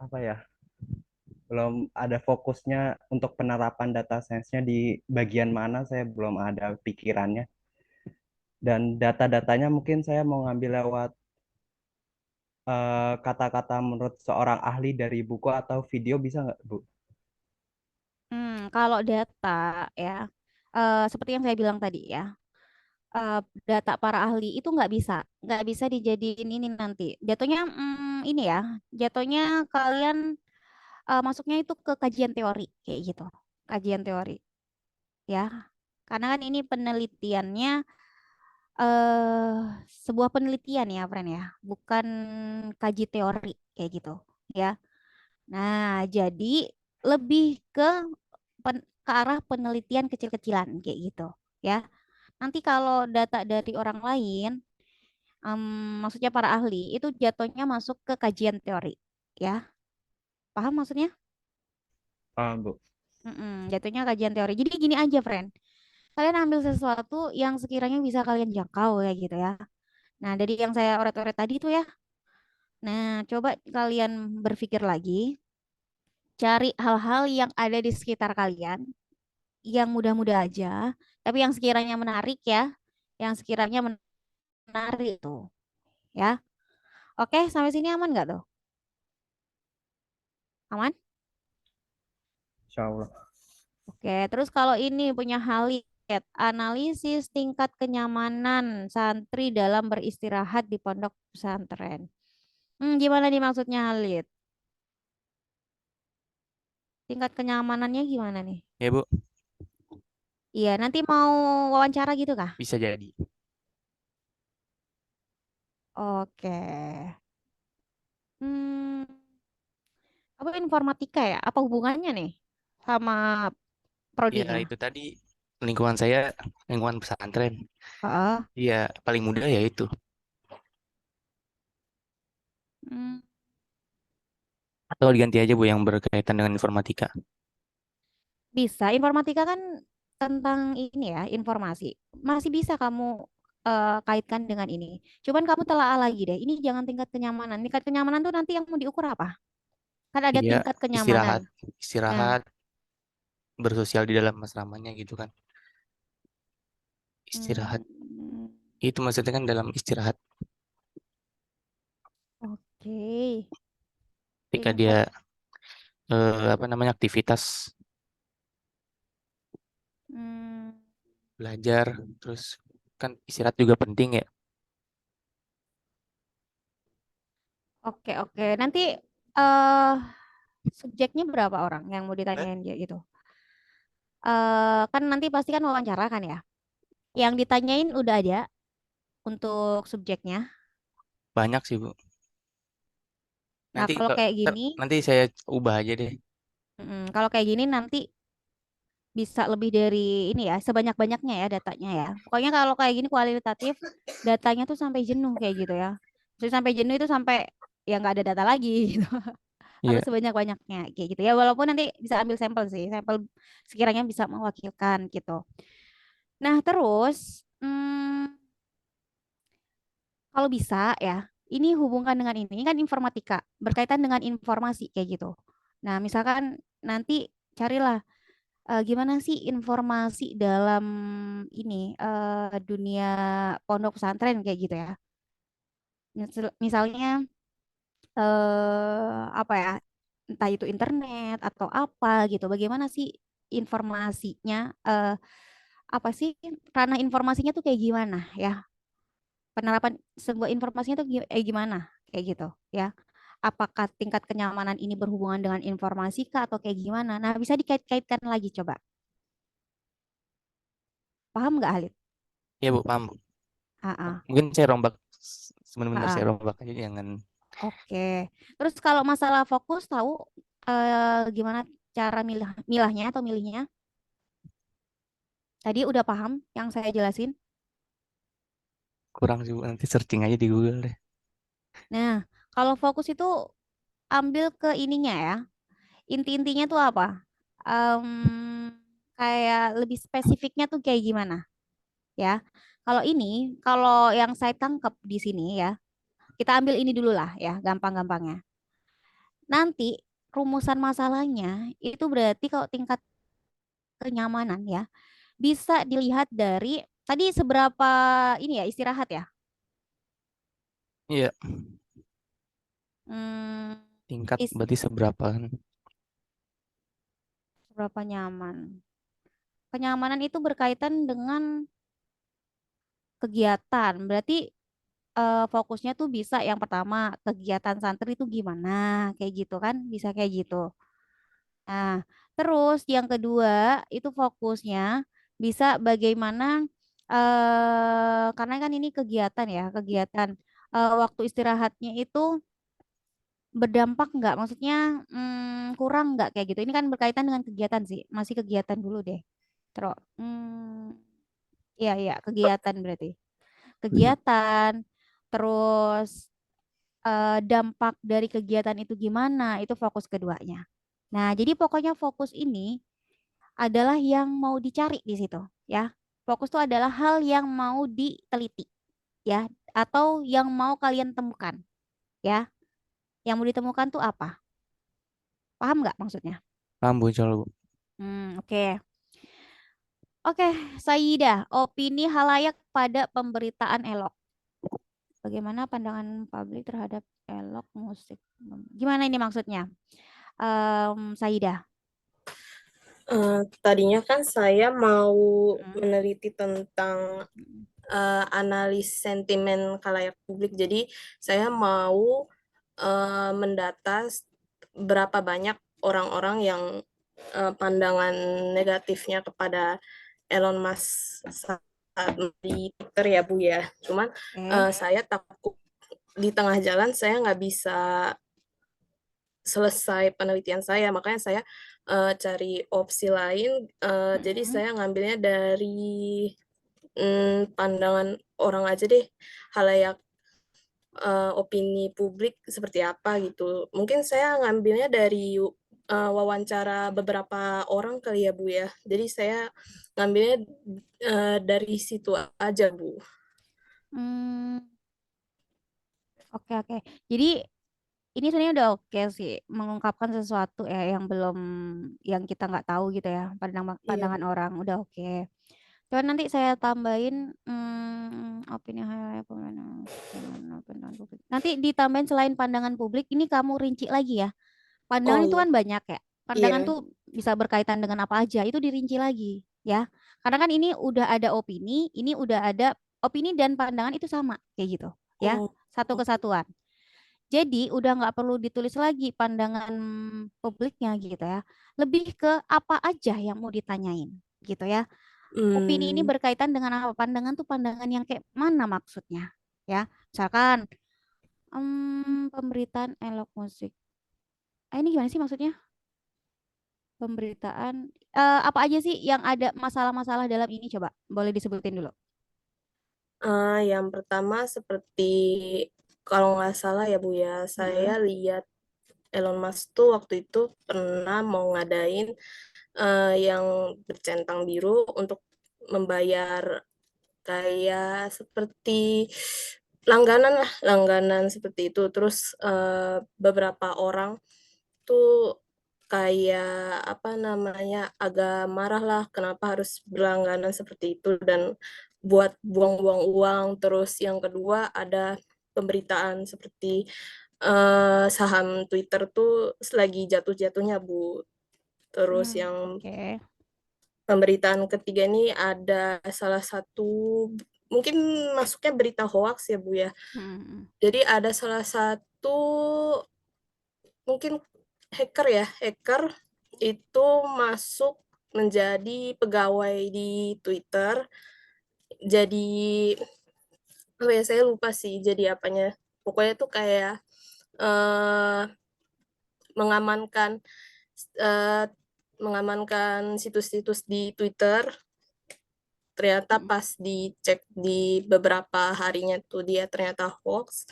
apa ya, belum ada fokusnya untuk penerapan data science-nya di bagian mana, saya belum ada pikirannya. Dan data-datanya mungkin saya mau ngambil lewat kata-kata menurut seorang ahli dari buku atau video, bisa nggak, Bu? Kalau data ya, seperti yang saya bilang tadi ya, eh, data para ahli itu nggak bisa dijadiin ini nanti. Jatuhnya ini ya, jatuhnya kalian masuknya itu ke kajian teori kayak gitu, kajian teori ya. Karena kan ini penelitiannya eh sebuah penelitian ya, friend ya, bukan kaji teori kayak gitu ya. Nah, jadi lebih ke ke arah penelitian kecil-kecilan kayak gitu ya. Nanti kalau data dari orang lain, maksudnya para ahli, itu jatuhnya masuk ke kajian teori ya. Paham maksudnya? Paham, Bu. Jatuhnya kajian teori. Jadi gini aja, friend. Kalian ambil sesuatu yang sekiranya bisa kalian jangkau ya gitu ya. Nah, dari yang saya oret-oret tadi tuh ya. Nah, coba kalian berpikir lagi, cari hal-hal yang ada di sekitar kalian, yang mudah-mudah aja, tapi yang sekiranya menarik ya, yang sekiranya menarik tuh, ya. Oke, sampai sini aman nggak tuh? Aman? Insya Allah. Oke, terus kalau ini punya Halid, analisis tingkat kenyamanan santri dalam beristirahat di pondok pesantren. Gimana nih maksudnya Halid? Tingkat kenyamanannya gimana nih? Ya, Bu, Iya, nanti mau wawancara gitu kah? bisa jadi. Oke. Hmm, apa informatika ya? Apa hubungannya nih sama Ya, prodinya? itu tadi lingkungan saya, lingkungan pesantren. Heeh. Iya, paling mudah ya itu. Hmm, Atau diganti aja, Bu, yang berkaitan dengan informatika. bisa. Informatika kan tentang ini ya, informasi. Masih bisa kamu kaitkan dengan ini. Cuman kamu telaah lagi deh. Ini jangan tingkat kenyamanan. Tingkat kenyamanan tuh nanti yang mau diukur apa? Kan ada Iya, tingkat kenyamanan. istirahat, Nah, istirahat, bersosial di dalam asramanya gitu kan. Istirahat. hmm, Itu maksudnya kan dalam istirahat. oke. Ketika Tingkat. dia, apa namanya, aktivitas hmm, belajar, terus kan istirahat juga penting ya. oke, oke. Nanti eh subjeknya berapa orang yang mau Hah? ditanyain dia gitu? Kan nanti pasti kan wawancara kan ya. Yang ditanyain udah ada untuk subjeknya. Banyak sih, Bu. Nah, Nanti kalau kayak gini, nanti saya ubah aja deh. kalau kayak gini nanti bisa lebih dari ini ya, sebanyak-banyaknya ya datanya ya. Pokoknya kalau kayak gini kualitatif, datanya tuh sampai jenuh kayak gitu ya. Terus sampai jenuh itu sampai ya nggak ada data lagi gitu. Iya, Harus sebanyak-banyaknya kayak gitu ya. Walaupun nanti bisa ambil sampel sih, sampel sekiranya bisa mewakilkan gitu. Nah, terus kalau bisa ya, ini hubungkan dengan ini kan informatika, berkaitan dengan informasi kayak gitu. Nah, misalkan nanti carilah gimana sih informasi dalam ini dunia pondok pesantren kayak gitu ya. Misalnya apa ya, entah itu internet atau apa gitu. Bagaimana sih informasinya, apa sih ranah informasinya tuh kayak gimana ya? Penerapan sebuah informasinya tuh gimana kayak gitu ya? Apakah tingkat kenyamanan ini berhubungan dengan informasi kah atau kayak gimana? Nah, bisa dikait-kaitkan lagi coba. Paham nggak Halid? iya, Bu, paham, Bu. Ah, ah, Mungkin saya rombak, ah, sebentar saya ah. rombak aja, jangan. Oke. Terus kalau masalah fokus tahu gimana cara milahnya atau milihnya? Tadi udah paham yang saya jelasin? Kurang sih, Bu. Nanti searching aja di Google deh. Nah, kalau fokus itu ambil ke ininya ya. Inti-intinya tuh apa? Em, Kayak lebih spesifiknya tuh kayak gimana ya? Kalau yang saya tangkap di sini ya, kita ambil ini dulu lah ya, gampang-gampangnya. Nanti rumusan masalahnya itu berarti kalau tingkat kenyamanan ya, bisa dilihat dari tadi seberapa ini ya istirahat ya. Iya, Hmm, tingkat is berarti seberapa kan? seberapa nyaman. Kenyamanan itu berkaitan dengan kegiatan. Berarti fokusnya tuh bisa yang pertama kegiatan santri itu gimana, kayak gitu kan? Bisa kayak gitu. Nah, terus yang kedua itu fokusnya bisa bagaimana karena kan ini kegiatan ya, kegiatan waktu istirahatnya itu berdampak nggak? Maksudnya kurang nggak kayak gitu? Ini kan berkaitan dengan kegiatan sih, masih kegiatan dulu deh. Terus, iya iya kegiatan berarti kegiatan, terus dampak dari kegiatan itu gimana? Itu fokus keduanya. Nah, jadi pokoknya fokus ini adalah yang mau dicari di situ, ya. Fokus itu adalah hal yang mau diteliti, ya, atau yang mau kalian temukan, ya. Yang mau ditemukan tuh apa? Paham nggak maksudnya? Paham Bu, insya Allah, Bu. Oke. Oke, Saidah, opini halayak pada pemberitaan elok. Bagaimana pandangan publik terhadap elok musik? Gimana ini maksudnya? Saidah. Tadinya kan saya mau Hmm. meneliti tentang analis sentimen khalayak publik. Jadi saya mau mendata berapa banyak orang-orang yang pandangan negatifnya kepada Elon Musk saat di Twitter ya Bu ya. Cuman Oke. saya takut di tengah jalan saya nggak bisa selesai penelitian saya, makanya saya cari opsi lain. Jadi Mm-mm. saya ngambilnya dari pandangan orang aja deh, halayak opini publik seperti apa gitu. Mungkin saya ngambilnya dari wawancara beberapa orang kali ya Bu ya. Jadi saya ngambilnya dari situ aja Bu. Hmm, oke oke. Jadi ini sebenarnya udah oke sih mengungkapkan sesuatu ya yang belum yang kita nggak tahu gitu ya Iya pandangan Bu. orang udah oke. Coba nanti saya tambahin opini gimana pandangan publik. Nanti ditambahin selain pandangan publik ini kamu rinci lagi ya. Pandangan Oh itu iya, kan banyak ya. Pandangan iya. tuh bisa berkaitan dengan apa aja, itu dirinci lagi ya. Karena kan ini udah ada opini, ini udah ada opini dan pandangan itu sama kayak gitu ya. Oh, Satu kesatuan. Jadi udah nggak perlu ditulis lagi pandangan publiknya gitu ya. Lebih ke apa aja yang mau ditanyain gitu ya. Opini ini hmm, berkaitan dengan apa? Pandangan tuh pandangan yang kayak mana maksudnya ya. Misalkan pemberitaan elok musik. Ini gimana sih maksudnya? Pemberitaan apa aja sih yang ada masalah-masalah dalam ini coba boleh disebutin dulu. yang pertama seperti kalau nggak salah ya Bu ya, saya Mm-mm. lihat Elon Musk tuh waktu itu pernah mau ngadain yang bercentang biru untuk membayar kayak seperti langganan lah, langganan seperti itu. Terus beberapa orang tuh kayak apa namanya agak marah lah kenapa harus berlangganan seperti itu dan buat buang-buang uang. Terus yang kedua ada pemberitaan seperti saham Twitter tuh lagi jatuh-jatuhnya Bu. Terus yang Oke. pemberitaan ketiga ini ada salah satu mungkin masuknya berita hoax ya Bu ya. Mm-mm. Jadi ada salah satu mungkin hacker ya, hacker itu masuk menjadi pegawai di Twitter. Jadi oh ya saya lupa sih jadi apanya. Pokoknya tuh kayak eh, mengamankan eh, mengamankan situs-situs di Twitter. Ternyata Mm-mm. pas dicek di beberapa harinya tuh dia ternyata hoax.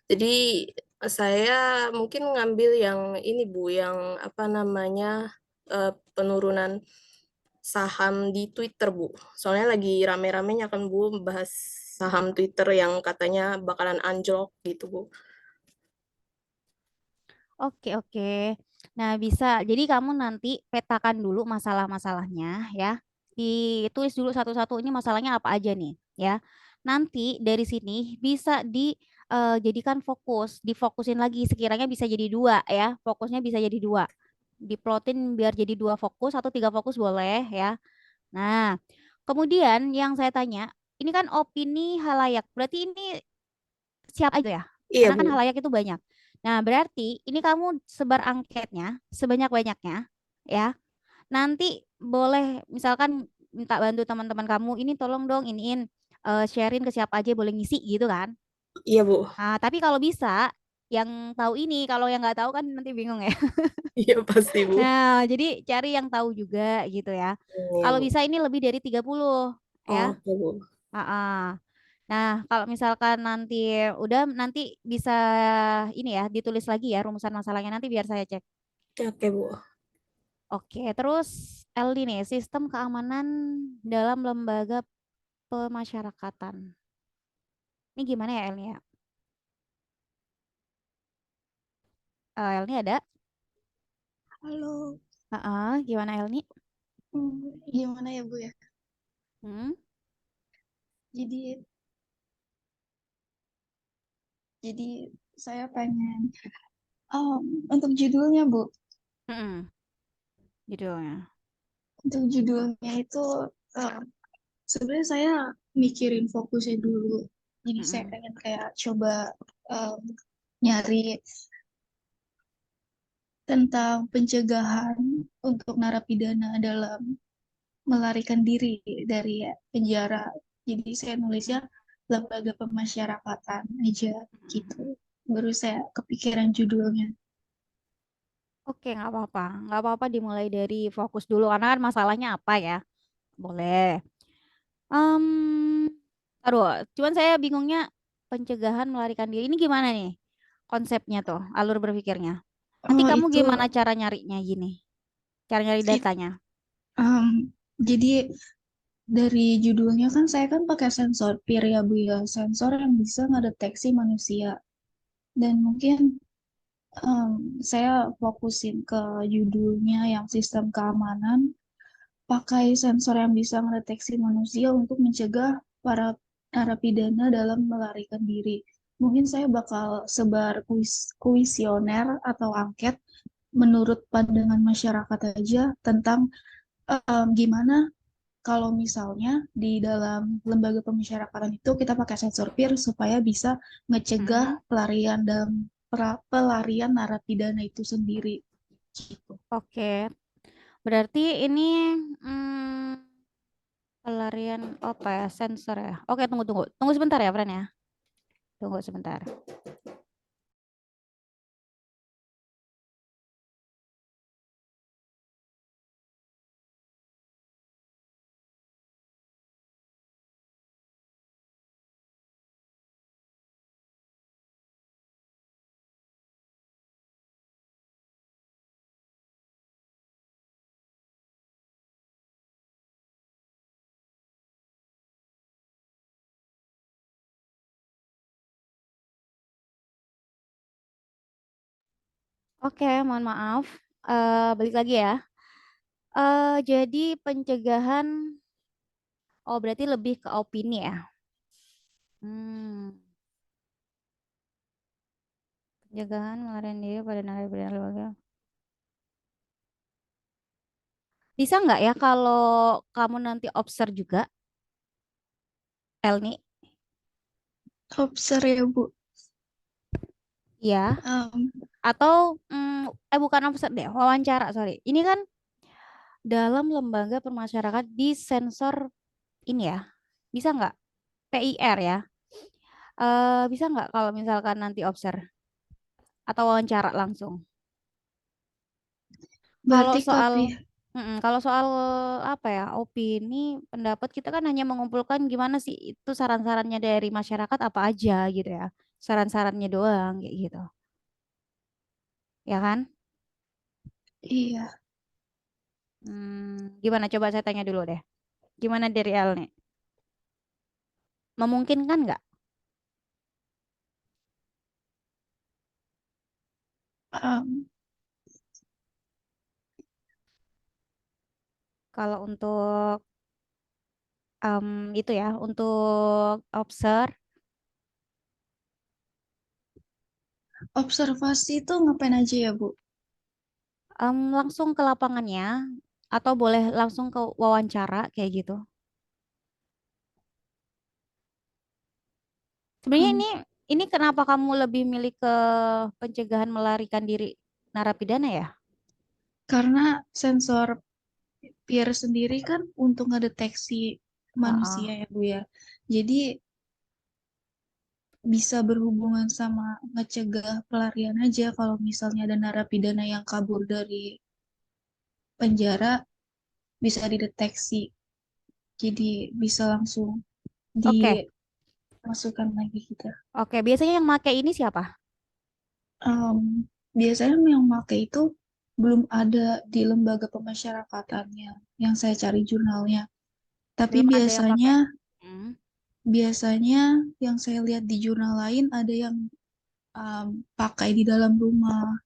Jadi Saya mungkin ngambil yang ini Bu, yang apa namanya penurunan saham di Twitter Bu. Soalnya lagi rame-ramenya kan Bu bahas saham Twitter yang katanya bakalan anjlok gitu Bu. Oke, oke. Nah, bisa. Jadi kamu nanti petakan dulu masalah-masalahnya ya. Ditulis dulu satu-satu ini masalahnya apa aja nih, ya. Nanti dari sini bisa dijadikan fokus, difokusin lagi sekiranya bisa jadi dua ya. Fokusnya bisa jadi dua. Diplotin biar jadi dua fokus atau tiga fokus boleh ya. Nah, kemudian yang saya tanya, ini kan opini halayak. Berarti ini siapa aja ya? Iya Karena kan Bu. halayak itu banyak. Nah, berarti ini kamu sebar angketnya sebanyak-banyaknya ya. Nanti boleh misalkan minta bantu teman-teman kamu, ini tolong dong iniin sharein ke siapa aja boleh ngisi gitu kan. Iya Bu. Nah, tapi kalau bisa yang tahu ini, kalau yang nggak tahu kan nanti bingung ya. Iya pasti Bu. Nah, jadi cari yang tahu juga gitu ya. Iya Kalau Bu. bisa ini lebih dari 30 ya. Oke Bu. Ah, Nah, kalau misalkan nanti udah nanti bisa ini ya ditulis lagi ya rumusan masalahnya nanti biar saya cek. Oke Bu. Oke, terus LD nih, sistem keamanan dalam lembaga pemasyarakatan. Ini gimana ya Elni ya? Elni ada? Halo, Gimana Elni? gimana ya Bu ya? Hmm? Jadi, jadi saya pengen untuk judulnya Bu, Mm-mm. Judulnya. untuk judulnya itu em, sebenarnya saya mikirin fokusnya dulu. Jadi saya Mm-mm. pengen kayak coba em, nyari tentang pencegahan untuk narapidana dalam melarikan diri dari penjara. Jadi saya nulisnya lembaga pemasyarakatan aja gitu. Baru saya kepikiran judulnya. Oke, nggak apa-apa. Nggak apa-apa dimulai dari fokus dulu karena kan masalahnya apa ya? Boleh. Aduh, cuman saya bingungnya pencegahan melarikan diri ini gimana nih konsepnya tuh, alur berpikirnya. Nanti Oh kamu itu gimana cara nyarinya gini? Cara nyari it- datanya. jadi dari judulnya kan saya kan pakai sensor PIR ya Bu ya, sensor yang bisa ngedeteksi manusia. Dan mungkin em, saya fokusin ke judulnya yang sistem keamanan pakai sensor yang bisa mendeteksi manusia untuk mencegah para narapidana dalam melarikan diri. Mungkin saya bakal sebar kuesioner atau angket menurut pandangan masyarakat aja tentang gimana kalau misalnya di dalam lembaga pemasyarakatan itu kita pakai sensor PIR supaya bisa ngecegah Hmm, pelarian dalam pelarian narapidana itu sendiri. Gitu. oke. Berarti ini hmm, pelarian apa ya? Sensor ya. Oke, tunggu tunggu. Tunggu sebentar ya, Fran ya. Tunggu sebentar. Oke, mohon maaf. Balik lagi ya. Jadi pencegahan, oh berarti lebih ke opini ya. Hmm, pencegahan melarikan diri pada narapidana lembaga. Bisa nggak ya kalau kamu nanti observe juga, Elni? Obser ya Bu. Ya. Em, Atau bukan observe deh, wawancara, sorry. Ini kan dalam lembaga permasyarakat di sensor ini ya. Bisa nggak? PIR ya. Bisa nggak kalau misalkan nanti observe atau wawancara langsung? Kalau berarti soal kopi. kalau soal apa ya, opini, pendapat kita kan hanya mengumpulkan gimana sih itu saran-sarannya dari masyarakat apa aja gitu ya. Saran-sarannya doang kayak gitu. ya kan? Iya. Gimana coba saya tanya dulu deh. Gimana dari El nih? Memungkinkan nggak Em, kalau untuk itu ya, untuk observe observasi itu ngapain aja ya, Bu? langsung ke lapangannya atau boleh langsung ke wawancara kayak gitu. Sebenarnya Em, ini kenapa kamu lebih milih ke pencegahan melarikan diri narapidana ya? karena sensor peer sendiri kan untuk ngedeteksi Heeh. manusia ya, Bu ya. Jadi bisa berhubungan sama ngecegah pelarian aja kalau misalnya ada narapidana yang kabur dari penjara bisa dideteksi. Jadi bisa langsung Oke, dimasukkan lagi gitu. oke. Biasanya yang make ini siapa? Em, Biasanya yang pakai itu belum ada di lembaga pemasyarakatannya yang saya cari jurnalnya. Tapi Belum ada yang pakai. biasanya Hmm. biasanya yang saya lihat di jurnal lain ada yang pakai di dalam rumah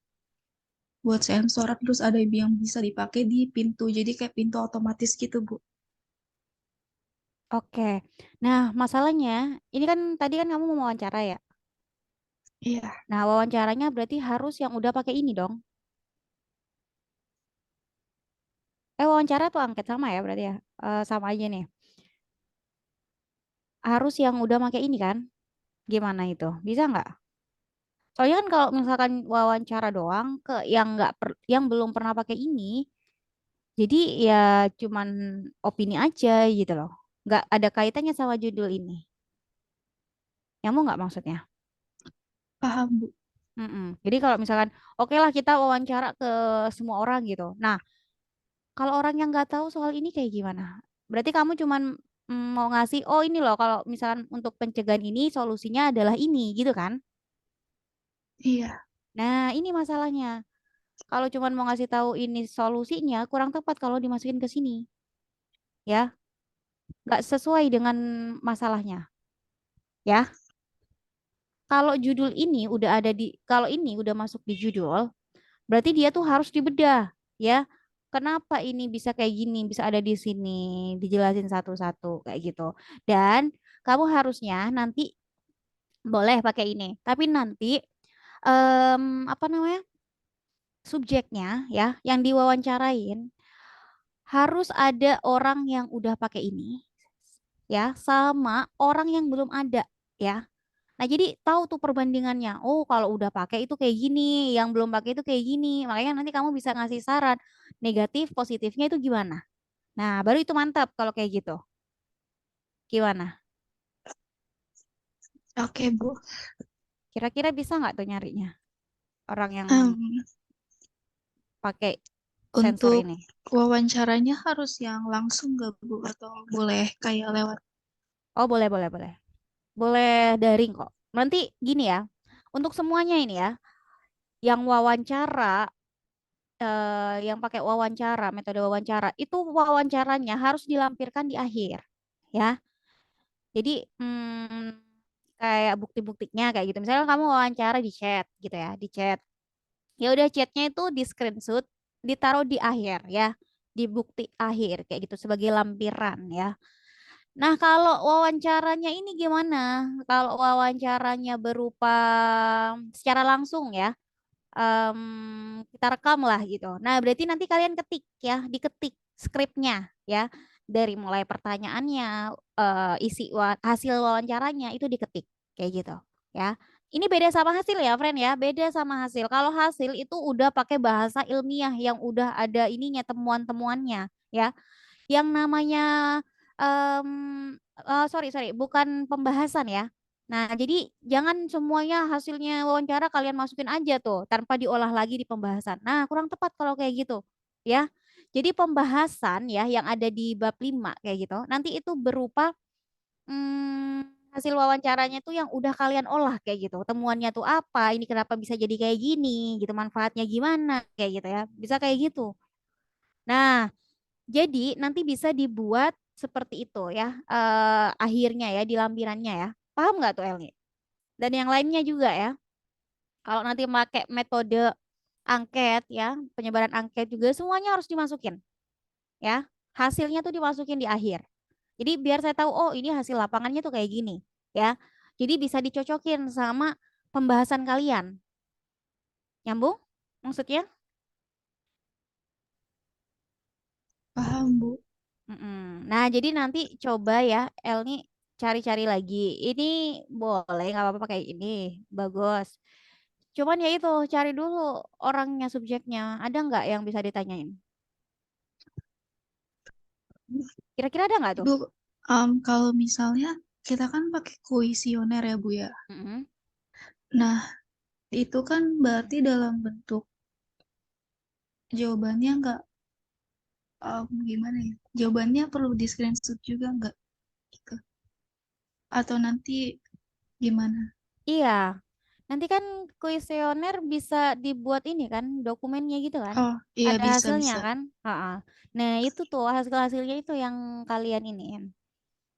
buat sensor, terus ada yang bisa dipakai di pintu. Jadi kayak pintu otomatis gitu, Bu. Oke. Nah, masalahnya ini kan tadi kan kamu mau wawancara ya. Iya, Nah, wawancaranya berarti harus yang udah pakai ini dong. Wawancara tuh angket sama ya berarti ya. Sama aja nih. Harus yang udah pakai ini kan? Gimana itu? Bisa nggak? Soalnya kan kalau misalkan wawancara doang ke yang nggak yang belum pernah pakai ini, jadi ya cuman opini aja gitu loh. Nggak ada kaitannya sama judul ini. Nyambung nggak maksudnya? paham, Bu. Jadi kalau misalkan oke lah kita wawancara ke semua orang gitu. Nah, kalau orang yang nggak tahu soal ini kayak gimana? Berarti kamu cuman mau ngasih, oh ini loh kalau misalkan untuk pencegahan ini solusinya adalah ini gitu kan? Iya, Nah, ini masalahnya. Kalau cuman mau ngasih tahu ini solusinya kurang tepat kalau dimasukin ke sini, ya. Nggak sesuai dengan masalahnya, ya. Kalau judul ini udah ada di, kalau ini udah masuk di judul, berarti dia tuh harus dibedah, ya. Kenapa ini bisa kayak gini, bisa ada di sini, dijelasin satu-satu kayak gitu. Dan kamu harusnya nanti boleh pakai ini, tapi nanti apa namanya subjeknya ya, yang diwawancarain harus ada orang yang udah pakai ini, ya, sama orang yang belum ada, ya. Nah, jadi tahu tuh perbandingannya. Oh, kalau udah pakai itu kayak gini, yang belum pakai itu kayak gini. Makanya nanti kamu bisa ngasih saran negatif, positifnya itu gimana. Nah, baru itu mantap kalau kayak gitu. Gimana? oke, Bu. Kira-kira bisa nggak tuh nyarinya orang yang Em, pakai sensor untuk ini? wawancaranya harus yang langsung nggak, Bu? Atau boleh kayak lewat? Oh, boleh, boleh, boleh. Boleh daring kok. Nanti gini ya, untuk semuanya ini ya, yang wawancara, yang pakai wawancara, metode wawancara, itu wawancaranya harus dilampirkan di akhir, ya. Jadi kayak bukti-buktinya kayak gitu. Misalnya kamu wawancara di chat gitu ya, di chat. Ya udah chatnya itu di screenshot, ditaruh di akhir ya, di bukti akhir kayak gitu sebagai lampiran ya. Nah, kalau wawancaranya ini gimana? Kalau wawancaranya berupa secara langsung ya, kita rekam lah gitu. Nah, berarti nanti kalian ketik ya, diketik skripnya ya, dari mulai pertanyaannya, isi hasil wawancaranya itu diketik kayak gitu ya. Ini beda sama hasil ya, friend ya, beda sama hasil. Kalau hasil itu udah pakai bahasa ilmiah yang udah ada ininya temuan-temuannya ya. Yang namanya sorry sorry bukan pembahasan ya. Nah, jadi jangan semuanya hasilnya wawancara kalian masukin aja tuh tanpa diolah lagi di pembahasan. Nah, kurang tepat kalau kayak gitu ya. Jadi pembahasan ya yang ada di bab 5 kayak gitu. Nanti itu berupa hasil wawancaranya tuh yang udah kalian olah kayak gitu. Temuannya tuh apa? Ini kenapa bisa jadi kayak gini gitu, manfaatnya gimana kayak gitu ya. Bisa kayak gitu. Nah, jadi nanti bisa dibuat seperti itu ya, akhirnya ya di lampirannya ya. Paham nggak tuh Elni? Dan yang lainnya juga ya. Kalau nanti pakai metode angket ya, penyebaran angket juga semuanya harus dimasukin ya. Hasilnya tuh dimasukin di akhir. Jadi biar saya tahu, oh ini hasil lapangannya tuh kayak gini ya. Jadi bisa dicocokin sama pembahasan kalian. Nyambung? Maksudnya? Paham, Bu. Mm-mm. Nah, jadi nanti coba ya, Elni cari-cari lagi. Ini boleh, nggak apa-apa kayak ini. Bagus. Cuman ya itu, cari dulu orangnya, subjeknya. Ada nggak yang bisa ditanyain? Kira-kira ada nggak tuh? Bu, kalau misalnya kita kan pakai kuesioner ya, Bu ya. Mm-mm. Nah, itu kan berarti dalam bentuk jawabannya nggak, gimana ya? Jawabannya perlu di screenshot juga nggak? Gitu. Atau nanti gimana? Iya, nanti kan kuesioner bisa dibuat ini kan, dokumennya gitu kan. Oh, iya Ada bisa hasilnya bisa. kan. Ha-ha. Nah, itu tuh hasil-hasilnya itu yang kalian ini,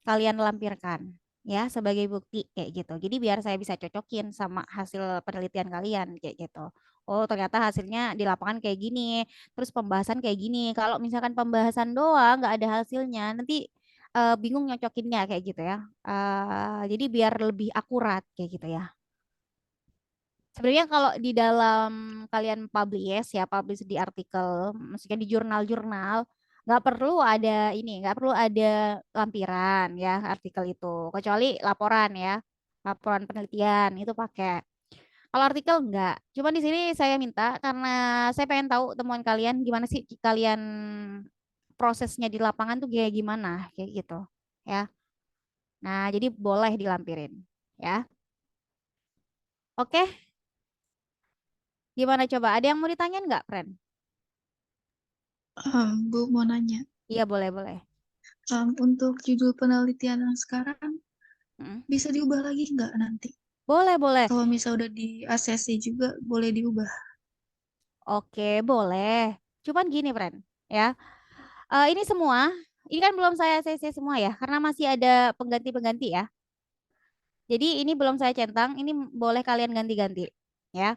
kalian lampirkan ya sebagai bukti kayak gitu. Jadi biar saya bisa cocokin sama hasil penelitian kalian kayak gitu. Oh, ternyata hasilnya di lapangan kayak gini, terus pembahasan kayak gini. Kalau misalkan pembahasan doang nggak ada hasilnya, nanti bingung nyocokinnya kayak gitu ya. Jadi biar lebih akurat kayak gitu ya. Sebenarnya kalau di dalam kalian publish ya, publish di artikel, maksudnya di jurnal-jurnal, nggak perlu ada ini, nggak perlu ada lampiran ya artikel itu, kecuali laporan ya, laporan penelitian itu pakai. Kalau artikel enggak. Cuma di sini saya minta karena saya pengen tahu temuan kalian gimana sih kalian prosesnya di lapangan tuh kayak gimana kayak gitu ya. Nah, jadi boleh dilampirin ya. Oke, gimana coba? Ada yang mau ditanyain nggak, friend? Bu mau nanya, Iya, boleh, boleh. untuk judul penelitian yang sekarang Mm. bisa diubah lagi nggak nanti? Boleh, boleh. Kalau misal udah di ACC juga boleh diubah. Oke, boleh. Cuman gini, friend, ya. Ini semua, ini kan belum saya CC semua ya, karena masih ada pengganti-pengganti ya. Jadi ini belum saya centang, ini boleh kalian ganti-ganti, ya.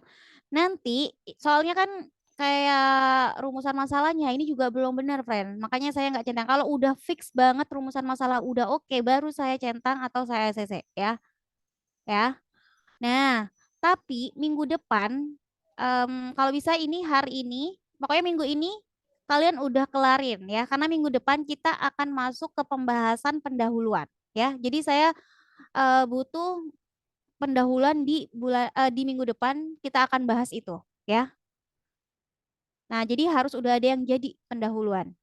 Nanti, soalnya kan kayak rumusan masalahnya ini juga belum benar, friend. Makanya saya nggak centang. Kalau udah fix banget rumusan masalah udah oke, baru saya centang atau saya CC, ya. Ya. Nah, tapi minggu depan, kalau bisa ini hari ini, pokoknya minggu ini kalian udah kelarin ya, karena minggu depan kita akan masuk ke pembahasan pendahuluan ya. Jadi saya butuh pendahuluan di minggu depan kita akan bahas itu ya. Nah, jadi harus udah ada yang jadi pendahuluan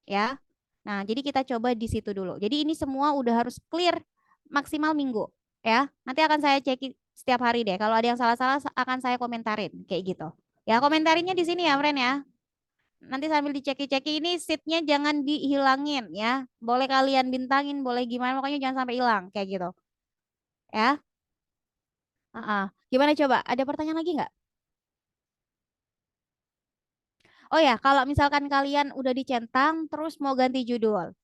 ya. Nah, jadi kita coba di situ dulu. Jadi ini semua udah harus clear maksimal minggu ya. Nanti akan saya cek setiap hari deh. Kalau ada yang salah-salah akan saya komentarin kayak gitu. Ya, komentarinnya di sini ya, friend ya. Nanti sambil diceki-ceki ini sheetnya jangan dihilangin ya. Boleh kalian bintangin, boleh gimana, pokoknya jangan sampai hilang kayak gitu. Ya. Gimana coba? Ada pertanyaan lagi nggak? Oh ya, kalau misalkan kalian udah dicentang terus mau ganti judul.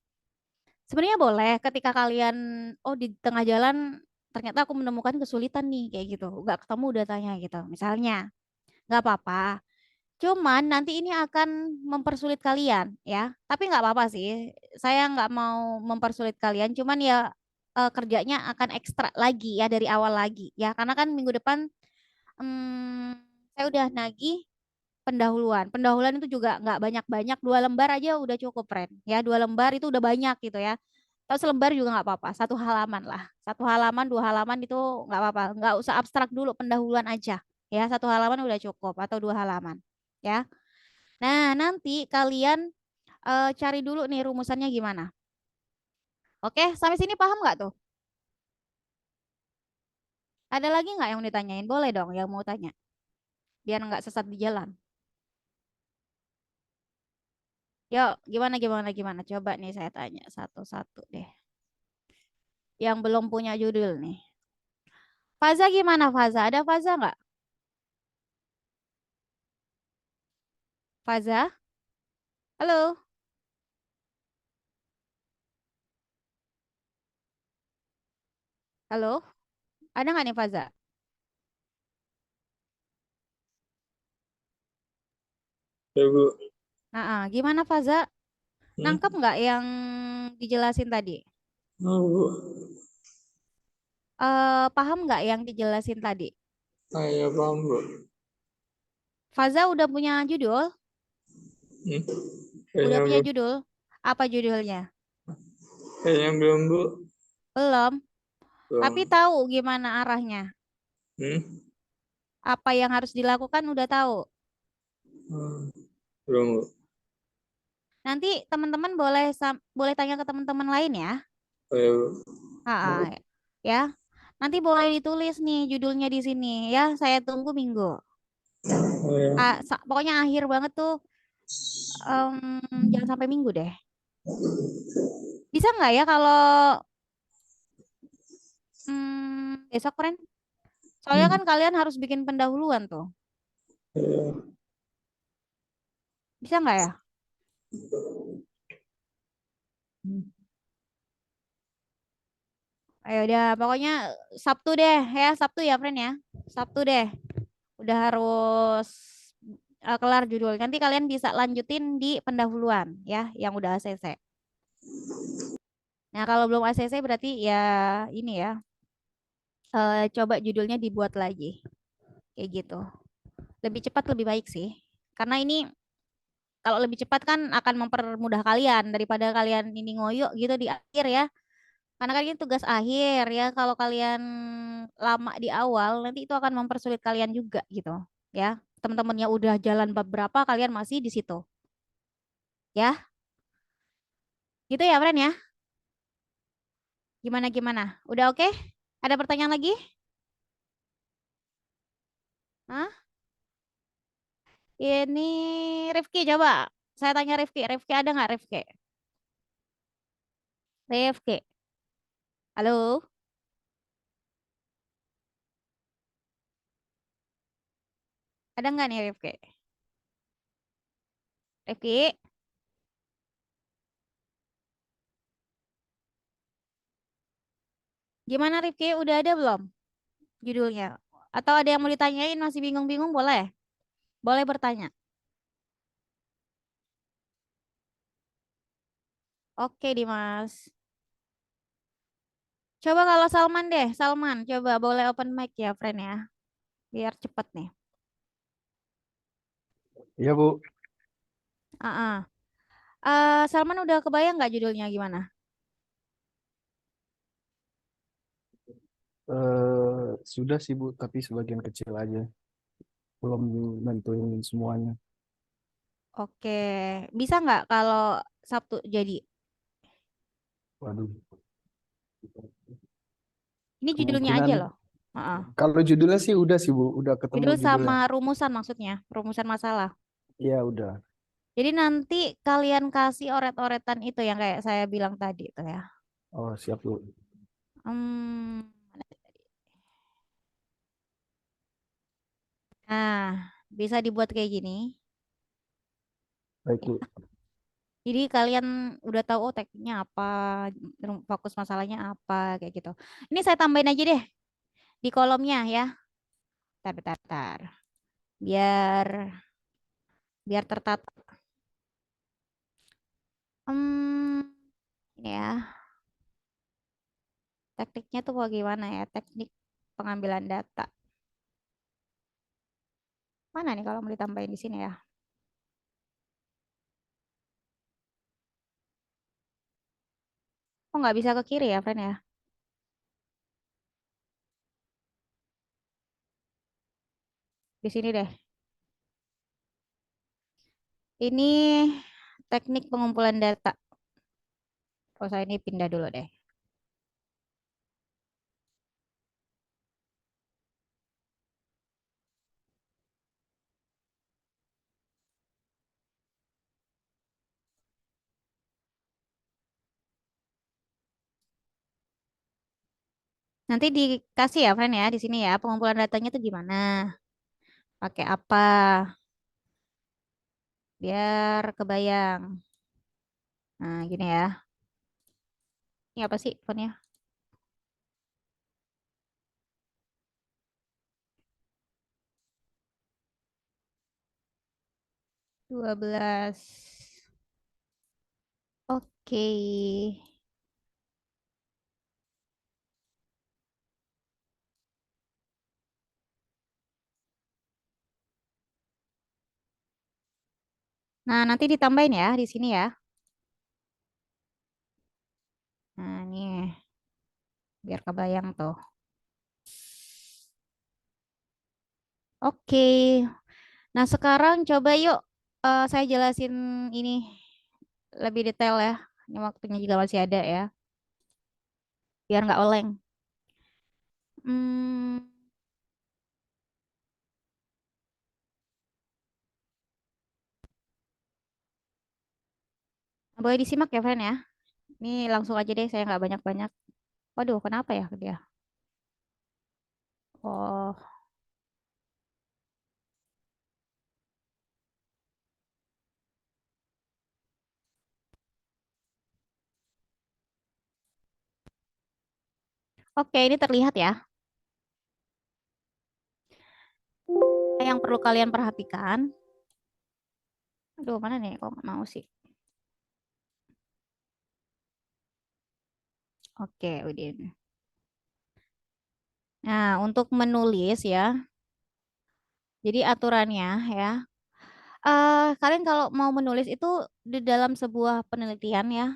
Sebenarnya boleh ketika kalian, oh di tengah jalan ternyata aku menemukan kesulitan nih kayak gitu, nggak ketemu datanya gitu. Misalnya, nggak apa-apa. Cuman nanti ini akan mempersulit kalian ya. Tapi nggak apa-apa sih. Saya nggak mau mempersulit kalian. Cuman ya kerjanya akan ekstra lagi ya dari awal lagi ya. Karena kan minggu depan saya udah nagih pendahuluan. Pendahuluan itu juga nggak banyak-banyak. 2 lembar aja udah cukup, friend. Ya, 2 lembar itu udah banyak gitu ya. Atau selembar juga nggak apa-apa. 1 halaman lah. 1 halaman, 2 halaman itu nggak apa-apa. Nggak usah abstrak dulu, pendahuluan aja. Ya, 1 halaman udah cukup atau 2 halaman. Ya. Nah, nanti kalian cari dulu nih rumusannya gimana. Oke, sampai sini paham nggak tuh? Ada lagi nggak yang mau ditanyain? Boleh dong yang mau tanya. Biar nggak sesat di jalan. Yuk, gimana, gimana, gimana? Coba nih saya tanya satu-satu deh. yang belum punya judul nih. Faza gimana Faza? Ada Faza nggak? Faza? Halo? Halo? Ada nggak nih Faza? Ya, Bu. Gimana Faza? Hmm? Nangkep nggak yang dijelasin tadi? Oh, Bu. Paham nggak yang dijelasin tadi? Saya paham, Bu. Faza udah punya judul? Hmm? Udah Kayaknya, punya Bu. judul? Apa judulnya? Kayaknya belum, Bu. Belum. Tapi Belum. tahu gimana arahnya. Hmm? Apa yang harus dilakukan udah tahu. Hmm. Belum, Bu. Nanti teman-teman boleh tanya ke teman-teman lain ya. Oh, ya, Bu. Ya. Nanti boleh ditulis nih judulnya di sini ya. Saya tunggu minggu. Oh, ya. Pokoknya akhir banget tuh jangan sampai minggu deh. Bisa nggak ya kalau besok, Ren? Soalnya kan kalian harus bikin pendahuluan tuh. Ya. Bisa nggak ya? Ayo udah, pokoknya Sabtu deh ya, Sabtu ya, friend ya. Sabtu deh. Udah harus kelar judul. Nanti kalian bisa lanjutin di pendahuluan ya, yang udah ACC. Nah, kalau belum ACC berarti ya ini ya, coba judulnya dibuat lagi. Kayak gitu. Lebih cepat lebih baik sih. Karena ini kalau lebih cepat kan akan mempermudah kalian daripada kalian ini ngoyo gitu di akhir ya. Karena kan ini tugas akhir ya. Kalau kalian lama di awal, nanti itu akan mempersulit kalian juga gitu. Ya, teman-temannya udah jalan bab berapa, kalian masih di situ. Ya, gitu ya, Fren ya. Gimana gimana? Udah oke? Ada pertanyaan lagi? Hah? Ini Rifki coba. Saya tanya Rifki. Rifki ada nggak Rifki? Rifki. Halo? Ada nggak nih Rifki? Rifki? Gimana Rifki? Udah ada belum judulnya? Atau ada yang mau ditanyain masih bingung-bingung boleh? Boleh bertanya. Oke Dimas. Coba kalau Salman deh, Salman. Coba boleh open mic ya, friend ya. Biar cepet nih. Iya, Bu. Ah, ah. Salman udah kebayang nggak judulnya gimana? Sudah sih, Bu, tapi sebagian kecil aja. Belum nentuin semuanya. Oke, bisa nggak kalau Sabtu jadi? Waduh, Ini judulnya kemungkinan aja loh. Ah, ah. kalau judulnya sih udah sih, Bu. Udah ketemu Judul judulnya. sama rumusan maksudnya, rumusan masalah. Iya, udah. Jadi nanti kalian kasih oret-oretan itu yang kayak saya bilang tadi itu ya. Oh, siap, Bu. Mana tadi? Nah, bisa dibuat kayak gini. Baik, Bu. Jadi kalian udah tahu oh tekniknya apa, fokus masalahnya apa kayak gitu. Ini saya tambahin aja deh di kolomnya ya. Bentar, bentar, bentar. Biar biar tertata. Hmm, ini ya. Tekniknya tuh bagaimana ya? Teknik pengambilan data. Mana nih kalau mau ditambahin di sini ya? Oh nggak bisa ke kiri ya, friend ya? Di sini deh. Ini teknik pengumpulan data. Oh saya ini pindah dulu deh. Nanti dikasih ya, friend ya, di sini ya, pengumpulan datanya tuh gimana? Pakai apa? Biar kebayang. Nah, gini ya. Ini apa sih fontnya? 12. Oke. Nah, nanti ditambahin ya di sini ya. Nah, ini biar kebayang tuh. Oke. Nah, sekarang coba yuk saya jelasin ini lebih detail ya. Ini waktunya juga masih ada ya. Biar nggak oleng. Hmm, boleh disimak ya, friend ya. Ini langsung aja deh, saya nggak banyak-banyak. Waduh, kenapa ya dia? Oh, oke, ini terlihat ya. Yang perlu kalian perhatikan. Aduh, mana nih? Kok nggak mau sih? Oke, Udin. Nah, untuk menulis ya. Jadi aturannya ya. Kalian kalau mau menulis itu di dalam sebuah penelitian ya,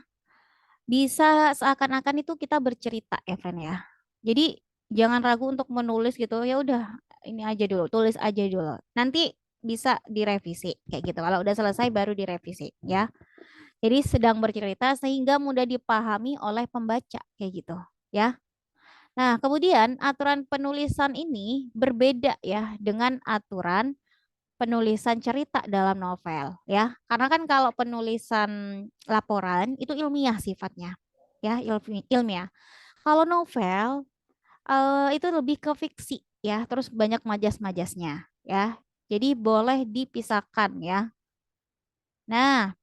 bisa seakan-akan itu kita bercerita ya, friend ya. Jadi jangan ragu untuk menulis gitu. Ya udah, ini aja dulu, tulis aja dulu. Nanti bisa direvisi kayak gitu. Kalau udah selesai baru direvisi ya. Jadi sedang bercerita sehingga mudah dipahami oleh pembaca kayak gitu ya. Nah, kemudian aturan penulisan ini berbeda ya dengan aturan penulisan cerita dalam novel ya. Karena kan kalau penulisan laporan itu ilmiah sifatnya ya, ilmiah. Kalau novel itu lebih ke fiksi ya, terus banyak majas-majasnya ya. Jadi boleh dipisahkan ya. Nah,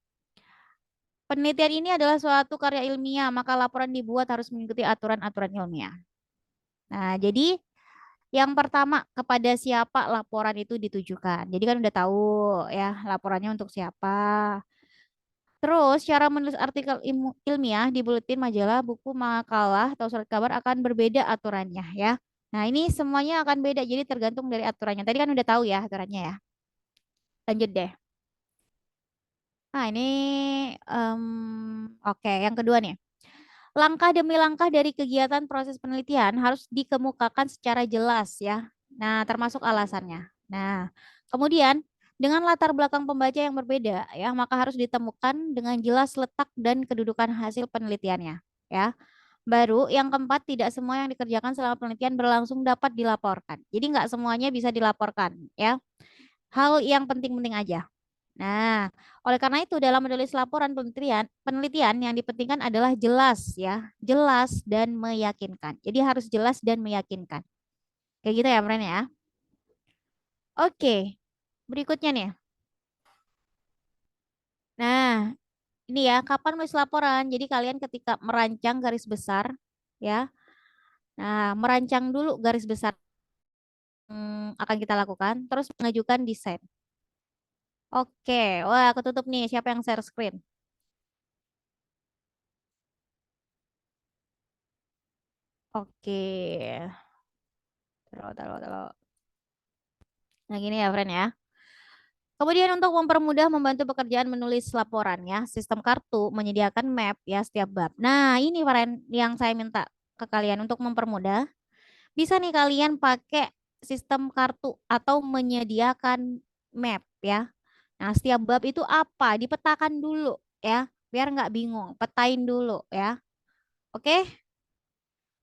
penelitian ini adalah suatu karya ilmiah, maka laporan dibuat harus mengikuti aturan-aturan ilmiah. Nah, jadi yang pertama, kepada siapa laporan itu ditujukan. Jadi kan udah tahu ya laporannya untuk siapa. Terus cara menulis artikel ilmiah di buletin, majalah, buku, makalah, atau surat kabar akan berbeda aturannya ya. Nah, ini semuanya akan beda, jadi tergantung dari aturannya. Tadi kan udah tahu ya aturannya ya. Lanjut deh. Nah, ini oke, yang kedua nih. Langkah demi langkah dari kegiatan proses penelitian harus dikemukakan secara jelas ya. Nah, termasuk alasannya. Nah, kemudian dengan latar belakang pembaca yang berbeda ya, maka harus ditemukan dengan jelas letak dan kedudukan hasil penelitiannya ya. Baru yang keempat, tidak semua yang dikerjakan selama penelitian berlangsung dapat dilaporkan. Jadi nggak semuanya bisa dilaporkan ya. Hal yang penting-penting aja. Nah, oleh karena itu dalam menulis laporan penelitian yang dipentingkan adalah jelas ya, jelas dan meyakinkan. Jadi harus jelas dan meyakinkan. Kayak gitu ya, Mren ya. Oke, berikutnya nih. Nah, ini ya, kapan menulis laporan? Jadi kalian ketika merancang garis besar ya. Nah, merancang dulu garis besar akan kita lakukan, terus mengajukan desain. Oke, wah aku tutup nih. Siapa yang share screen? Oke, taruh. Nah gini ya, friend ya. Kemudian untuk mempermudah membantu pekerjaan menulis laporan ya, sistem kartu menyediakan map ya setiap bab. Nah ini friend yang saya minta ke kalian untuk mempermudah. Bisa nih kalian pakai sistem kartu atau menyediakan map ya. Nah setiap bab itu apa? Dipetakan dulu ya, biar nggak bingung. Petain dulu ya. Oke,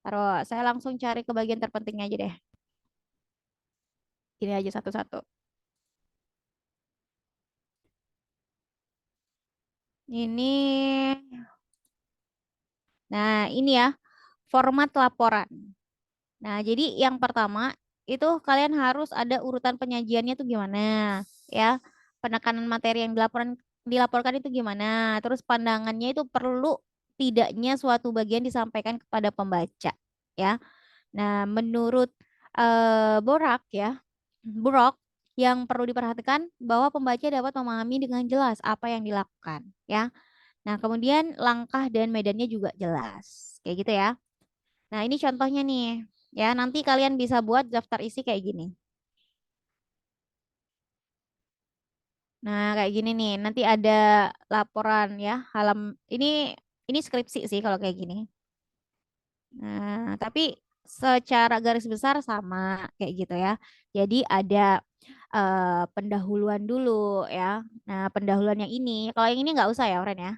taruh. Saya langsung cari ke bagian terpentingnya aja deh. Ini aja satu-satu. Ini, nah ini ya format laporan. Nah, jadi yang pertama itu kalian harus ada urutan penyajiannya tuh gimana, ya. Penekanan materi yang dilaporkan itu gimana. Terus pandangannya itu perlu tidaknya suatu bagian disampaikan kepada pembaca, ya. Nah, menurut Borak ya, Burok yang perlu diperhatikan bahwa pembaca dapat memahami dengan jelas apa yang dilakukan, ya. Nah, kemudian langkah dan medannya juga jelas. Kayak gitu ya. Nah, ini contohnya nih. Ya, nanti kalian bisa buat daftar isi kayak gini. Nah, kayak gini nih. Nanti ada laporan ya. Ini skripsi sih kalau kayak gini. Nah, tapi secara garis besar sama kayak gitu ya. Jadi ada pendahuluan dulu ya. Nah, pendahuluan yang ini, kalau yang ini nggak usah ya, Oren ya.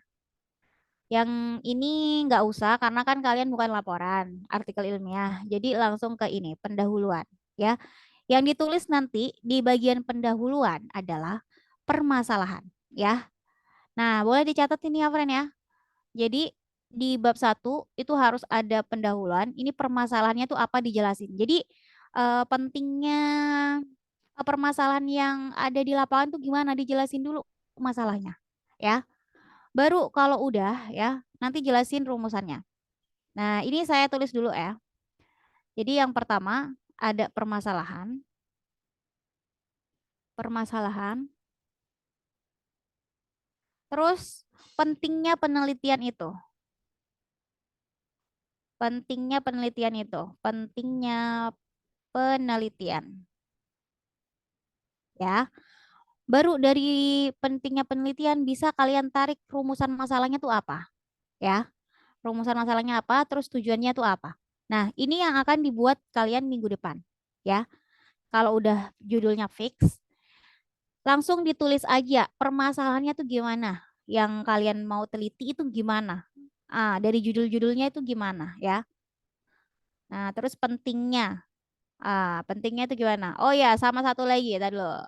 Yang ini nggak usah karena kan kalian bukan laporan artikel ilmiah. Jadi langsung ke ini, pendahuluan ya. Yang ditulis nanti di bagian pendahuluan adalah permasalahan ya. Nah, boleh dicatat ini ya, friend ya. Jadi di bab 1 itu harus ada pendahuluan. Ini permasalahannya tuh apa dijelasin. Jadi pentingnya permasalahan yang ada di lapangan tuh gimana dijelasin dulu masalahnya ya. Baru kalau udah ya, nanti jelasin rumusannya. Nah, ini saya tulis dulu ya. Jadi yang pertama ada permasalahan. Permasalahan. Terus pentingnya penelitian itu. Pentingnya penelitian itu. Pentingnya penelitian. Ya. Baru dari pentingnya penelitian bisa kalian tarik rumusan masalahnya tuh apa. Ya. Rumusan masalahnya apa, terus tujuannya tuh apa. Nah, ini yang akan dibuat kalian minggu depan. Ya. Kalau udah judulnya fix, langsung ditulis aja permasalahannya tuh gimana. Yang kalian mau teliti itu gimana. Dari judul-judulnya itu gimana ya. Nah, terus pentingnya. Pentingnya itu gimana? Oh ya, sama satu lagi tadi loh.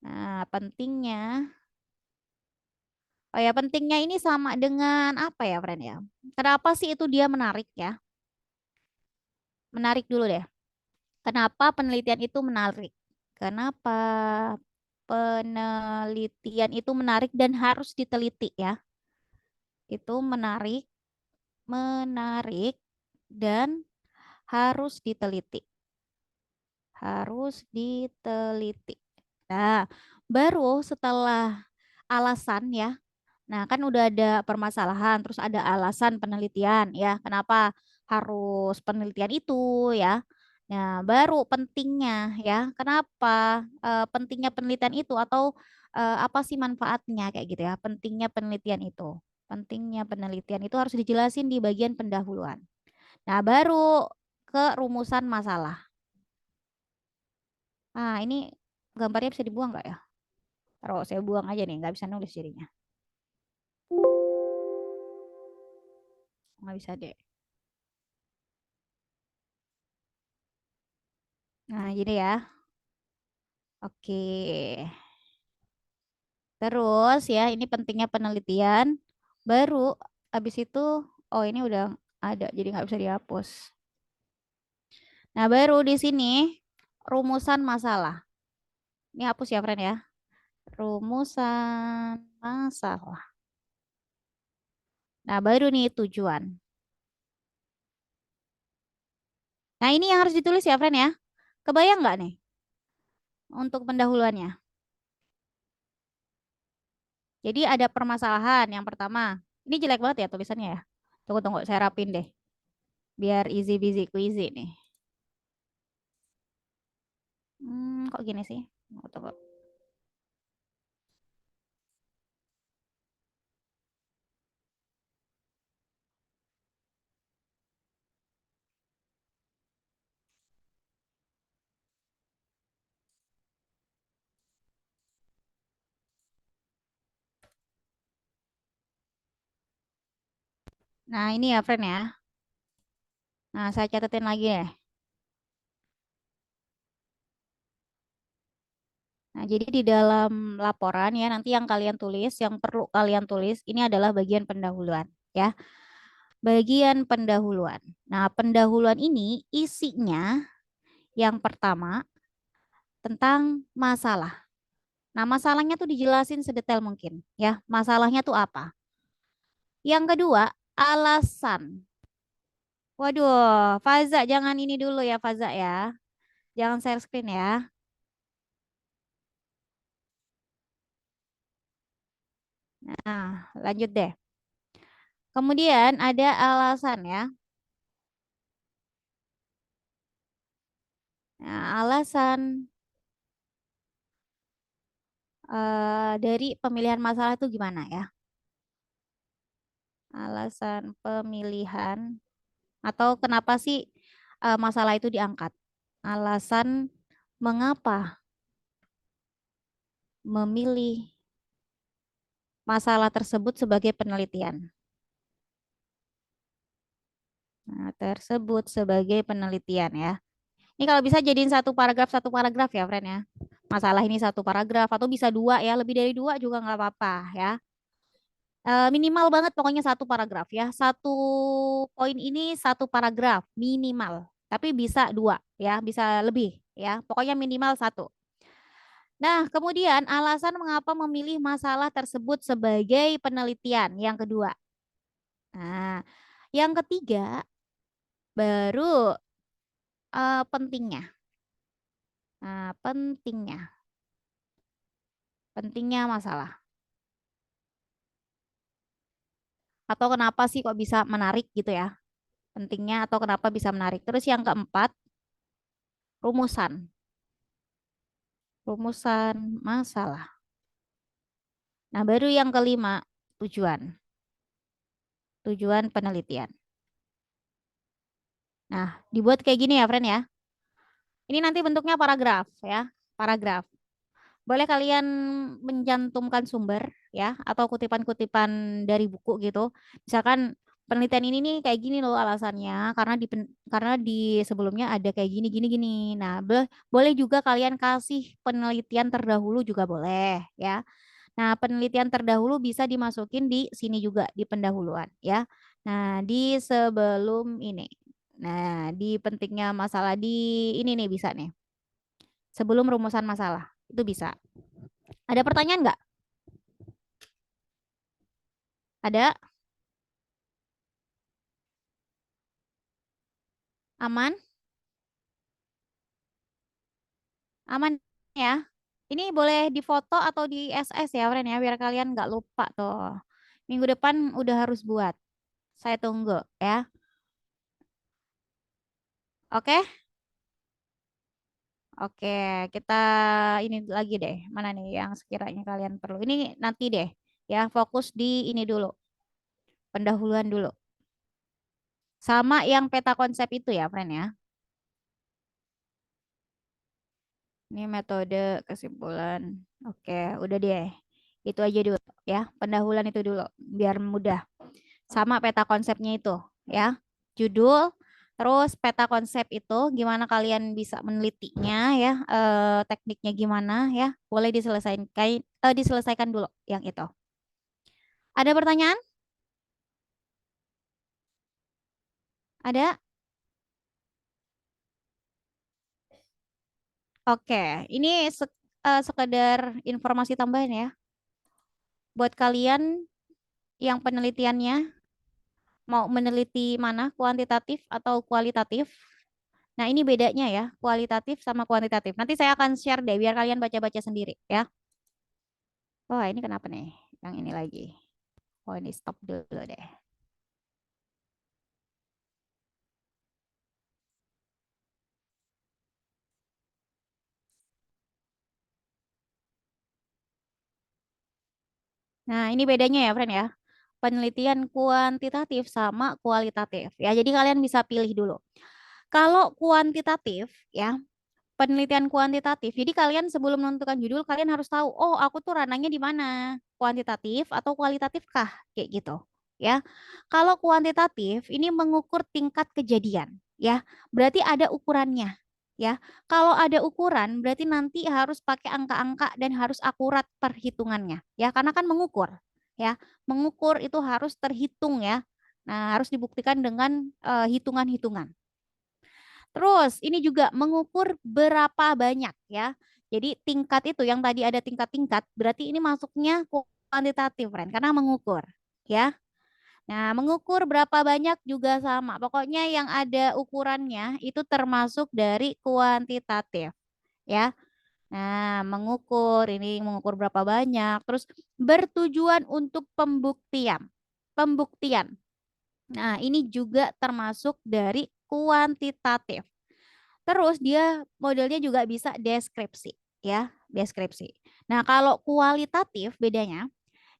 Nah, pentingnya. Oh ya, pentingnya ini sama dengan apa ya, friend ya? Kenapa sih itu dia menarik ya? Menarik dulu deh. Kenapa penelitian itu menarik? Kenapa penelitian itu menarik dan harus diteliti ya? Itu menarik, menarik dan harus diteliti. Harus diteliti. Nah, baru setelah alasan ya. Nah, kan udah ada permasalahan, terus ada alasan penelitian ya. Kenapa harus penelitian itu ya? Nah, baru pentingnya ya. Kenapa pentingnya penelitian itu atau apa sih manfaatnya kayak gitu ya? Pentingnya penelitian itu. Pentingnya penelitian itu harus dijelasin di bagian pendahuluan. Nah, baru ke rumusan masalah. Ini gambarnya bisa dibuang nggak ya? Taruh saya buang aja nih, nggak bisa nulis jadinya. Nggak bisa deh. Nah, gini ya. Oke. Terus ya, ini pentingnya penelitian. Baru habis itu, oh ini udah ada, jadi nggak bisa dihapus. Nah, baru di sini rumusan masalah. Ini hapus ya, friend ya. Rumusan masalah. Nah, baru nih tujuan. Nah, ini yang harus ditulis ya, friend ya. Kebayang nggak nih untuk pendahuluannya? Jadi ada permasalahan yang pertama. Ini jelek banget ya tulisannya ya. Tunggu, tunggu, saya rapin deh. Biar easy busy queasy nih. Kok gini sih? Tunggu. Nah, ini ya, friend ya. Nah, saya catatin lagi ya. Nah, jadi di dalam laporan ya, nanti yang kalian tulis, yang perlu kalian tulis, ini adalah bagian pendahuluan ya. bagian pendahuluan. Nah, pendahuluan ini isinya yang pertama tentang masalah. Nah, masalahnya tuh dijelasin sedetail mungkin ya. Masalahnya tuh apa? Yang kedua, alasan. Waduh, Faza jangan ini dulu ya Faza ya. Jangan share screen ya. Nah, lanjut deh. Kemudian ada alasan ya. Nah, alasan dari pemilihan masalah itu gimana ya? Alasan pemilihan atau kenapa sih masalah itu diangkat? Alasan mengapa memilih masalah tersebut sebagai penelitian. Nah, tersebut sebagai penelitian ya. Ini kalau bisa jadiin satu paragraf ya, friend ya. Masalah ini satu paragraf atau bisa dua ya, lebih dari dua juga nggak apa-apa ya. Minimal banget pokoknya satu paragraf ya. Satu poin ini satu paragraf minimal. Tapi bisa dua ya, bisa lebih ya. Pokoknya minimal satu. Nah, kemudian alasan mengapa memilih masalah tersebut sebagai penelitian yang kedua. Nah, yang ketiga baru pentingnya. Nah, pentingnya masalah. Atau kenapa sih kok bisa menarik gitu ya? Pentingnya atau kenapa bisa menarik. Terus yang keempat, rumusan. Rumusan masalah. Nah, baru yang kelima, tujuan. Tujuan penelitian. Nah, dibuat kayak gini ya, friend ya. Ini nanti bentuknya paragraf ya, paragraf. Boleh kalian mencantumkan sumber ya atau kutipan-kutipan dari buku gitu. Misalkan penelitian ini nih kayak gini loh alasannya karena di sebelumnya ada kayak gini gini gini. Nah, boleh juga kalian kasih penelitian terdahulu juga boleh ya. Nah, penelitian terdahulu bisa dimasukin di sini juga di pendahuluan ya. Nah, di sebelum ini. Nah, di pentingnya masalah di ini nih bisa nih. Sebelum rumusan masalah. Itu bisa. Ada pertanyaan nggak? Ada? Aman? Aman ya? Ini boleh difoto atau di SS ya, friend ya, biar kalian nggak lupa tuh. Minggu depan udah harus buat. Saya tunggu ya. Oke? Oke, kita ini lagi deh. Mana nih yang sekiranya kalian perlu. Ini nanti deh ya, fokus di ini dulu. Pendahuluan dulu. Sama yang peta konsep itu ya, friend ya. Ini metode kesimpulan. Oke, udah deh. Itu aja dulu ya. Pendahuluan itu dulu biar mudah. Sama peta konsepnya itu ya. Judul, terus peta konsep itu gimana kalian bisa menelitinya ya. Tekniknya gimana ya. Boleh diselesaikan dulu yang itu. Ada pertanyaan? Ada? Oke, ini sekedar informasi tambahan ya. Buat kalian yang penelitiannya mau meneliti mana, kuantitatif atau kualitatif. Nah, ini bedanya ya, kualitatif sama kuantitatif. Nanti saya akan share deh, biar kalian baca-baca sendiri ya. Oh, ini kenapa nih? Yang ini lagi. Oh, ini stop dulu deh. Nah, ini bedanya ya, friend ya. Penelitian kuantitatif sama kualitatif. Ya, jadi kalian bisa pilih dulu. Kalau kuantitatif, ya, penelitian kuantitatif. Jadi kalian sebelum menentukan judul, kalian harus tahu, oh aku tuh ranahnya di mana? Kuantitatif atau kualitatif kah? Kayak gitu. Ya. Kalau kuantitatif ini mengukur tingkat kejadian, ya. Berarti ada ukurannya, ya. Kalau ada ukuran, berarti nanti harus pakai angka-angka dan harus akurat perhitungannya, ya. Karena kan mengukur, ya. Mengukur itu harus terhitung ya. Nah, harus dibuktikan dengan hitungan-hitungan. Terus ini juga mengukur berapa banyak ya. Jadi tingkat itu yang tadi ada tingkat-tingkat, berarti ini masuknya kuantitatif, friend, karena mengukur ya. Nah, mengukur berapa banyak juga sama. Pokoknya yang ada ukurannya itu termasuk dari kuantitatif ya. Nah, mengukur ini mengukur berapa banyak, terus bertujuan untuk pembuktian. Pembuktian. Nah, ini juga termasuk dari kuantitatif. Terus dia modelnya juga bisa deskripsi ya, deskripsi. Nah, kalau kualitatif bedanya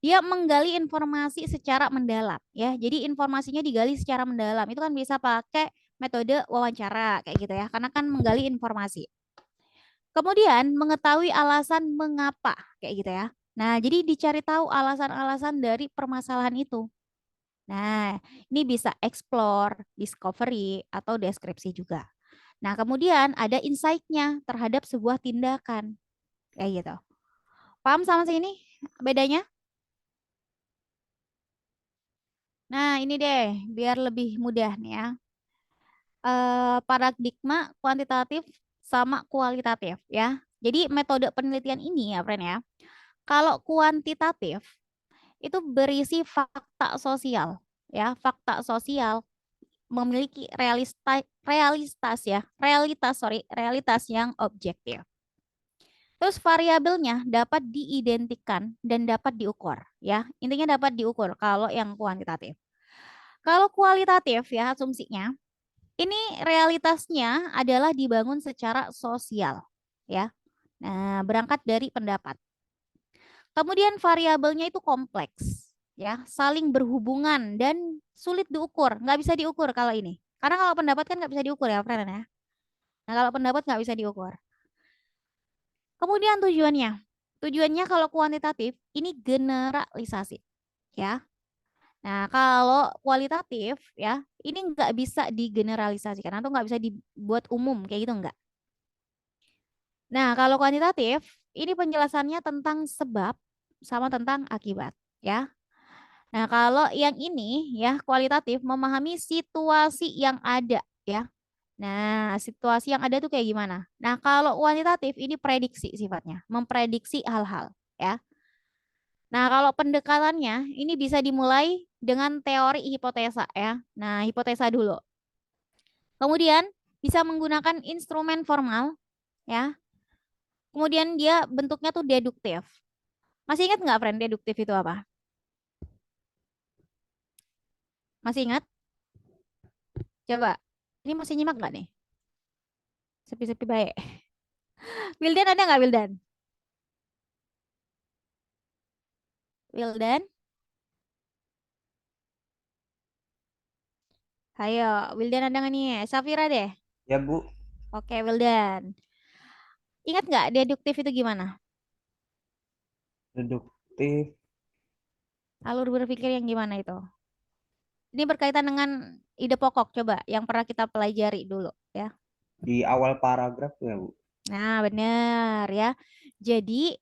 dia menggali informasi secara mendalam ya. Jadi informasinya digali secara mendalam. Itu kan bisa pakai metode wawancara kayak gitu ya, karena kan menggali informasi. Kemudian mengetahui alasan mengapa kayak gitu ya. Nah, jadi dicari tahu alasan-alasan dari permasalahan itu. Nah, ini bisa explore, discovery, atau deskripsi juga. Nah, kemudian ada insight-nya terhadap sebuah tindakan. Kayak gitu. Paham sama sini bedanya? Nah, ini deh, biar lebih mudah nih ya. Paradigma kuantitatif sama kualitatif ya. Jadi metode penelitian ini ya, friend ya. Kalau kuantitatif itu berisi fakta sosial ya, fakta sosial memiliki realitas yang objektif. Terus variabelnya dapat diidentikan dan dapat diukur ya. Intinya dapat diukur kalau yang kuantitatif. Kalau kualitatif ya asumsinya ini realitasnya adalah dibangun secara sosial ya. Nah, berangkat dari pendapat. Kemudian variabelnya itu kompleks ya, saling berhubungan dan sulit diukur, nggak bisa diukur kalau ini. Karena kalau pendapat kan nggak bisa diukur ya, friend ya. Nah, kalau pendapat nggak bisa diukur. Kemudian tujuannya. Tujuannya kalau kuantitatif ini generalisasi ya. Nah, kalau kualitatif ya, ini nggak bisa digeneralisasikan atau nggak bisa dibuat umum kayak gitu nggak. Nah, kalau kuantitatif ini penjelasannya tentang sebab sama tentang akibat ya. Nah, kalau yang ini ya kualitatif memahami situasi yang ada ya. Nah, situasi yang ada tuh kayak gimana? Nah, kalau kuantitatif ini prediksi sifatnya, memprediksi hal-hal ya. Nah, kalau pendekatannya ini bisa dimulai dengan teori hipotesa ya. Nah, hipotesa dulu. Kemudian bisa menggunakan instrumen formal ya. Kemudian dia bentuknya tuh deduktif. Masih ingat nggak, friend, deduktif itu apa? Masih ingat? Coba. Ini masih nyimak nggak nih? Sepi-sepi baik. Wildan ada nggak, Wildan? Wildan? Ayo, Wildan ada nggak nih? Safira deh. Ya, Bu. Oke, Wildan. Ingat nggak deduktif itu gimana? Deduktif Alur berpikir yang gimana itu? Ini berkaitan dengan ide pokok, coba yang pernah kita pelajari dulu ya. di awal paragraf ya, Bu. Nah, benar ya. Jadi,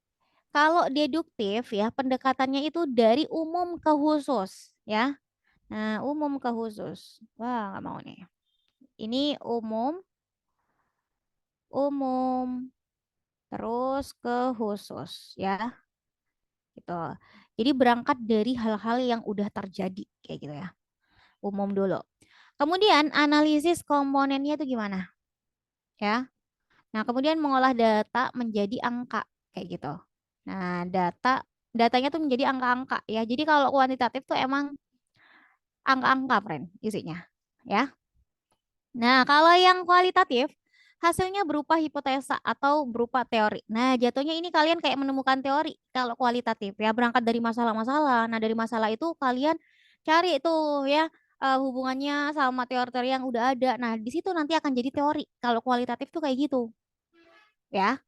kalau deduktif ya, pendekatannya itu dari umum ke khusus ya. Nah, umum ke khusus. Wah, nggak mau nih. Ini umum, umum, terus ke khusus ya. Gitu. Jadi berangkat dari hal-hal yang udah terjadi kayak gitu ya. Umum dulu. Kemudian analisis komponennya itu gimana? Ya. Nah, kemudian mengolah data menjadi angka kayak gitu. Nah, datanya tuh menjadi angka-angka ya. Jadi kalau kuantitatif tuh emang angka-angka, friend, isinya. Ya. Nah, kalau yang kualitatif hasilnya berupa hipotesa atau berupa teori. Nah, jatuhnya ini kalian kayak menemukan teori kalau kualitatif ya, berangkat dari masalah-masalah. Nah, dari masalah itu kalian cari itu ya hubungannya sama teori-teori yang udah ada. Nah, di situ nanti akan jadi teori. Kalau kualitatif tuh kayak gitu, ya.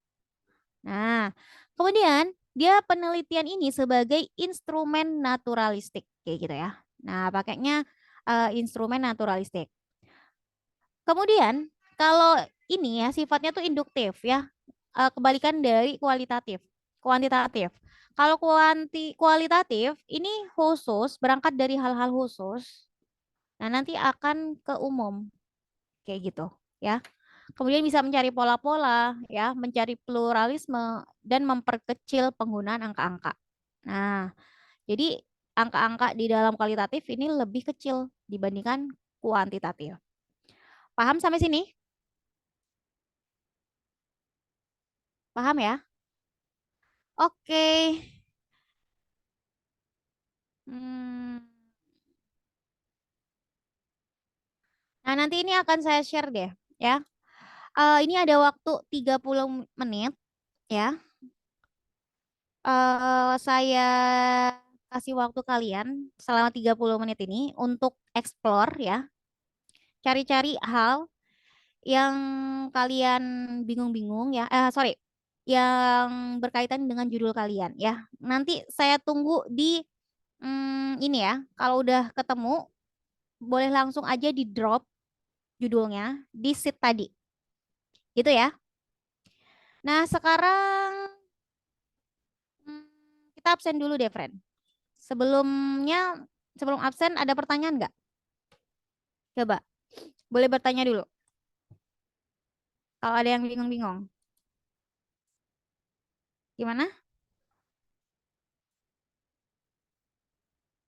Nah, kemudian dia penelitian ini sebagai instrumen naturalistik kayak gitu ya. Nah, pakainya instrumen naturalistik. Kemudian kalau ini ya sifatnya tuh induktif ya. Kebalikan dari kuantitatif. Kalau kualitatif ini khusus berangkat dari hal-hal khusus Nah, nanti akan ke umum kayak gitu ya. Kemudian bisa mencari pola-pola ya, mencari pluralisme dan memperkecil penggunaan angka-angka. Nah, jadi angka-angka di dalam kualitatif ini lebih kecil dibandingkan kuantitatif. Paham sampai sini? Paham ya? Oke. Hmm. Nah, nanti ini akan saya share deh ya. Ini ada waktu 30 menit ya. Saya kasih waktu kalian selama 30 menit ini untuk explore ya. Cari-cari hal yang kalian bingung-bingung ya. Sorry, yang berkaitan dengan judul kalian ya. Nanti saya tunggu di ini ya. Kalau udah ketemu, boleh langsung aja di drop judulnya di sheet tadi. Gitu ya. Nah, sekarang kita absen dulu deh, friend. Sebelum absen ada pertanyaan nggak? Coba, boleh bertanya dulu. Kalau ada yang bingung-bingung. Gimana?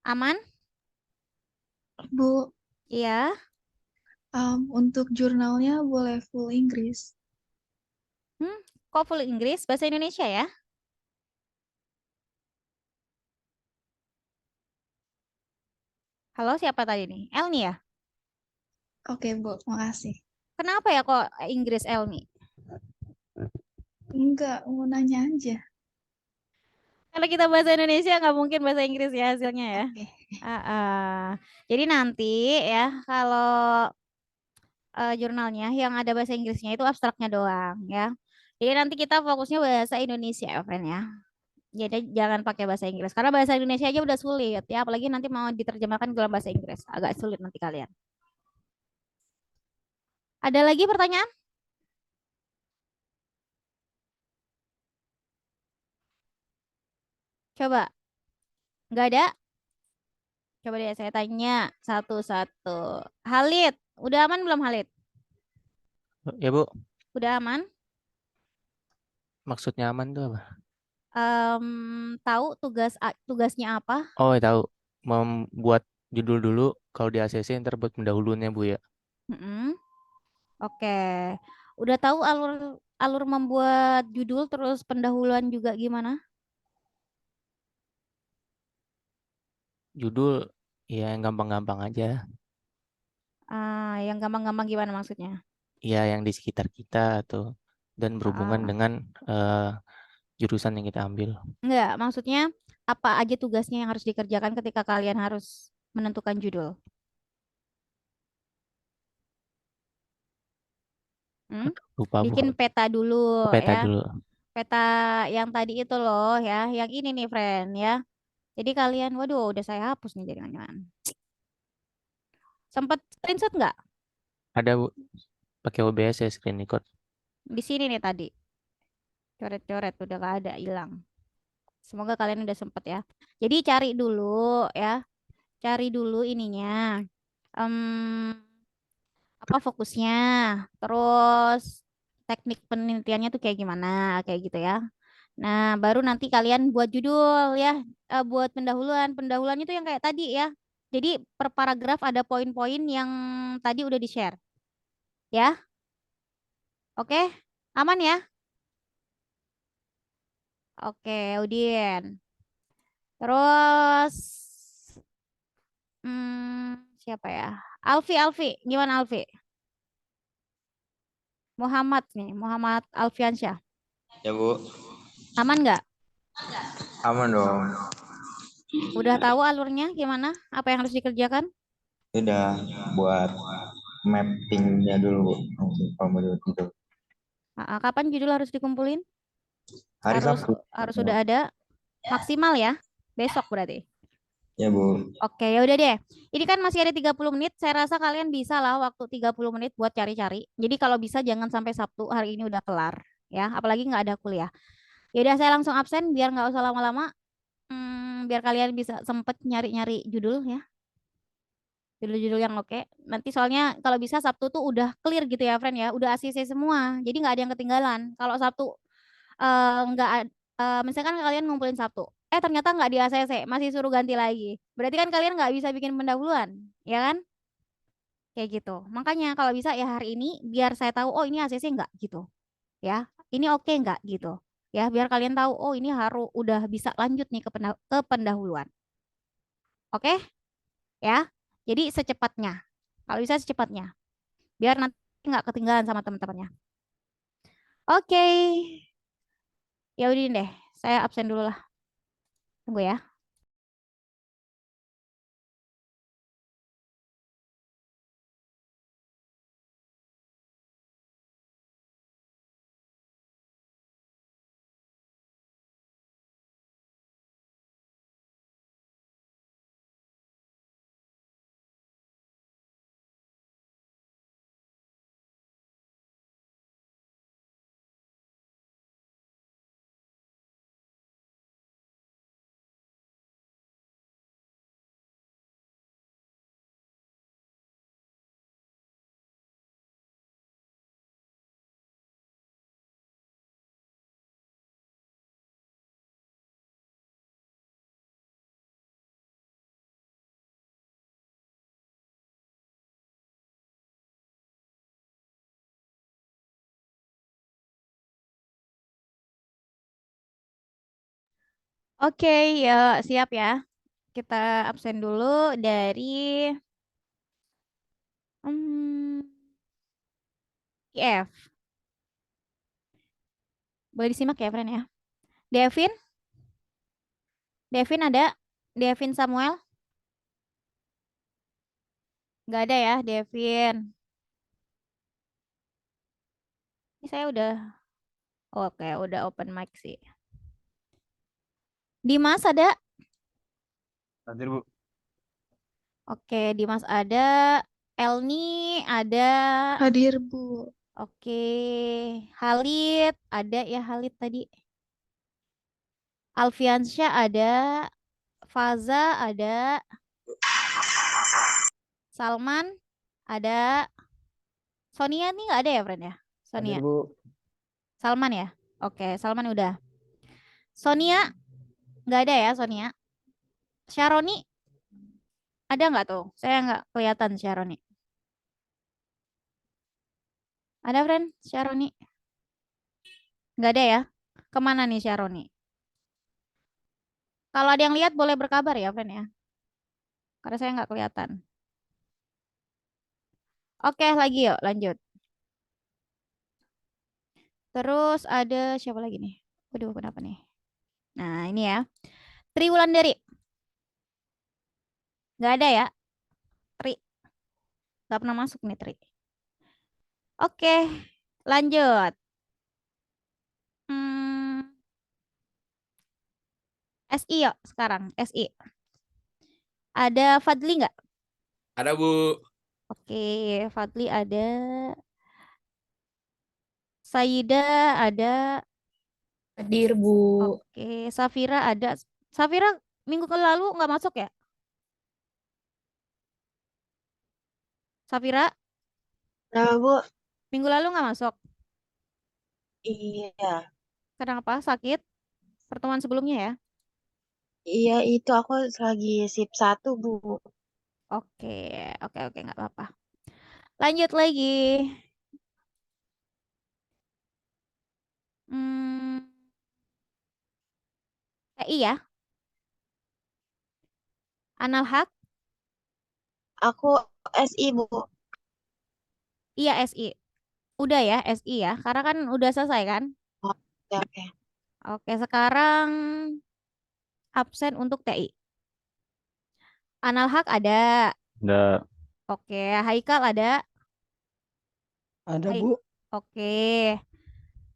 Aman? Bu, Iya. untuk jurnalnya boleh full Inggris. Kok full Inggris? Bahasa Indonesia ya? Halo, siapa tadi nih? Elni ya? Oke, Bu, makasih. Kenapa ya kok Inggris Elni? Enggak, mau nanya aja. Kalau kita bahasa Indonesia nggak mungkin bahasa Inggris ya hasilnya ya. Oke. Jadi nanti ya kalau jurnalnya yang ada bahasa Inggrisnya itu abstraknya doang ya. Jadi nanti kita fokusnya bahasa Indonesia ya, friend ya. Jadi jangan pakai bahasa Inggris karena bahasa Indonesia aja udah sulit ya, apalagi nanti mau diterjemahkan ke dalam bahasa Inggris, agak sulit nanti kalian. Ada lagi pertanyaan? Coba. Nggak ada? Coba deh saya tanya satu-satu. Halid, udah aman belum Halid? Ya, Bu. Udah aman? Maksudnya aman tuh apa? Tahu tugasnya apa? Oh, ya tahu. Membuat judul dulu, kalau di ACC ntar buat pendahulunya, Bu ya. Mm-mm. Oke. Udah tahu alur alur membuat judul terus pendahuluan juga gimana? Judul ya yang gampang-gampang aja. Yang gampang-gampang gimana maksudnya? Ya yang di sekitar kita atau dan berhubungan Ah, dengan jurusan yang kita ambil. enggak, maksudnya apa aja tugasnya yang harus dikerjakan ketika kalian harus menentukan judul? Lupa, Bu. Bikin peta dulu Oh, peta ya. dulu. Peta yang tadi itu loh ya, yang ini nih friend ya. Jadi kalian, waduh, udah saya hapus nih jangan-jangan. Sempat screenshot nggak? Ada, Bu. Pakai OBS ya, screen record. Di sini nih tadi. Coret-coret udah gak ada, hilang. Semoga kalian udah sempet ya. Jadi cari dulu ya. Cari dulu ininya. Em, apa fokusnya? Terus teknik penelitiannya tuh kayak gimana? Kayak gitu ya. Nah, baru nanti kalian buat judul ya. Buat pendahuluan. Pendahuluannya tuh yang kayak tadi ya. Jadi per paragraf ada poin-poin yang tadi udah di-share. Ya, oke? Aman ya? Oke, Udin. Terus siapa ya? Alfi, gimana Alfi? Muhammad nih, Muhammad Alfiansyah. Ya Bu, Aman nggak? aman dong. Udah tahu alurnya gimana? Apa yang harus dikerjakan? Udah buat mappingnya dulu, kalau mau itu. Kapan judul harus dikumpulin? Hari Sabtu. Harus sudah ada maksimal ya. Besok berarti. Ya Bu. Oke, ya udah deh. Ini kan masih ada 30 menit. Saya rasa kalian bisa lah waktu 30 menit buat cari-cari. Jadi kalau bisa jangan sampai Sabtu hari ini udah kelar ya. Apalagi nggak ada kuliah. Ya udah saya langsung absen biar nggak usah lama-lama. Biar kalian bisa sempet nyari-nyari judul ya. Judul-judul yang oke. Nanti soalnya kalau bisa Sabtu tuh udah clear gitu ya, friend ya. Udah ACC semua. Jadi nggak ada yang ketinggalan. Kalau Sabtu nggak misalkan kalian ngumpulin Sabtu. Ternyata nggak di ACC, masih suruh ganti lagi. Berarti kan kalian nggak bisa bikin pendahuluan, ya kan? Kayak gitu. Makanya kalau bisa ya hari ini biar saya tahu, oh ini ACC nggak gitu. Ya, ini oke nggak gitu. Ya, biar kalian tahu, oh ini harus udah bisa lanjut nih ke pendahuluan. Oke? Ya. Jadi secepatnya. Kalau bisa secepatnya. Biar nanti nggak ketinggalan sama teman-temannya. Oke. Ya udah deh. Saya absen dulu lah. Tunggu ya. Oke, ya siap ya. Kita absen dulu dari hmm, IF. Boleh disimak ya, friend ya. Devin, Devin ada? Devin Samuel? Nggak ada ya, Devin. Ini saya udah, oke, udah open mic sih. Dimas ada? Hadir, Bu. Oke, Dimas ada. Elni ada. Hadir, Bu. Oke, Halid ada ya, Halid tadi. Alfiansyah ada. Faza ada. Salman ada. Sonia nih nggak ada ya, friend ya? Sonia. Hadir, Bu. Salman ya? Oke, Salman udah. Sonia nggak ada ya, Sonia. Syaroni ada nggak tuh? Saya nggak kelihatan Syaroni. Ada, friend? Syaroni? Nggak ada ya? Kemana nih Syaroni? Kalau ada yang lihat boleh berkabar ya, friend ya. Karena saya nggak kelihatan. Oke, lagi yuk, lanjut. Terus ada siapa lagi nih? Waduh, kenapa nih? Nah, ini ya. Triwulandari. Nggak ada ya? Tri. Nggak pernah masuk nih, Tri. Oke, lanjut. Hmm, SI yuk sekarang. SI. Ada Fadli nggak? Ada, Bu. Oke, Fadli ada. Saida ada. Hadir, Bu. Oke, Safira ada. Safira minggu lalu nggak masuk ya? Safira Nah, Bu, minggu lalu nggak masuk. iya, Kenapa? Sakit? Pertemuan sebelumnya ya? iya itu aku lagi sip 1, Bu. Oke, oke, nggak apa-apa. Lanjut lagi. Hmm, iya. Analhak? Aku SI, Bu. Iya SI. Udah ya SI ya, karena kan udah selesai kan? Oke, oke. Oke, sekarang absen untuk TI. Analhak ada. Ada. Oke, Haikal ada. Ada, Hai. Bu. Oke.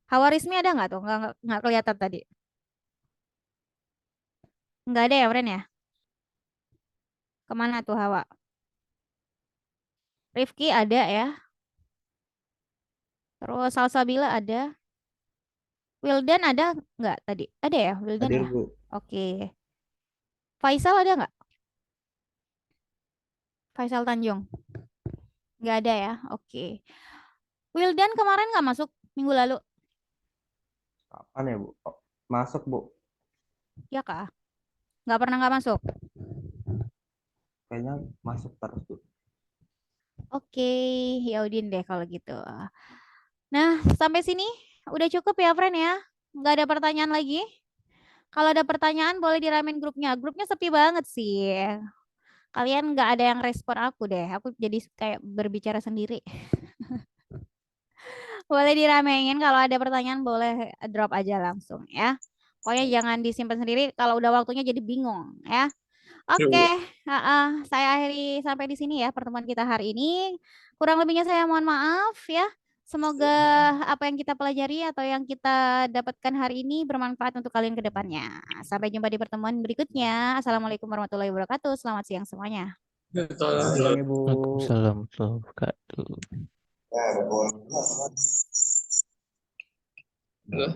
Hawarismi ada nggak tuh? Nggak kelihatan tadi. Nggak ada ya, Fren ya? Kemana tuh Hawa? Rifki ada ya. Terus Salsabila ada. Wildan ada nggak tadi? Ada ya, Wildan Hadir, ya? Bu. Oke. Faisal ada nggak? Faisal Tanjung. Nggak ada ya? Oke. Wildan kemarin nggak masuk minggu lalu? Kapan ya, Bu? Oh, masuk, Bu. Ya kak? Nggak pernah nggak masuk? Kayaknya masuk terus, Bu. Oke, ya udin deh kalau gitu. Nah, sampai sini udah cukup ya, friend ya? Nggak ada pertanyaan lagi? Kalau ada pertanyaan boleh diramein grupnya. Grupnya sepi banget sih. Kalian nggak ada yang respon aku deh. Aku jadi kayak berbicara sendiri. Boleh diramein. Kalau ada pertanyaan boleh drop aja langsung ya. Pokoknya jangan disimpan sendiri. Kalau udah waktunya jadi bingung ya. Oke, saya akhiri sampai di sini ya pertemuan kita hari ini. Kurang lebihnya saya mohon maaf ya. Semoga apa yang kita pelajari atau yang kita dapatkan hari ini bermanfaat untuk kalian ke depannya. Sampai jumpa di pertemuan berikutnya. Assalamualaikum warahmatullahi wabarakatuh. Selamat siang semuanya. Siang, Ibu. Waalaikumsalam warahmatullahi wabarakatuh. Ya, boleh. Udah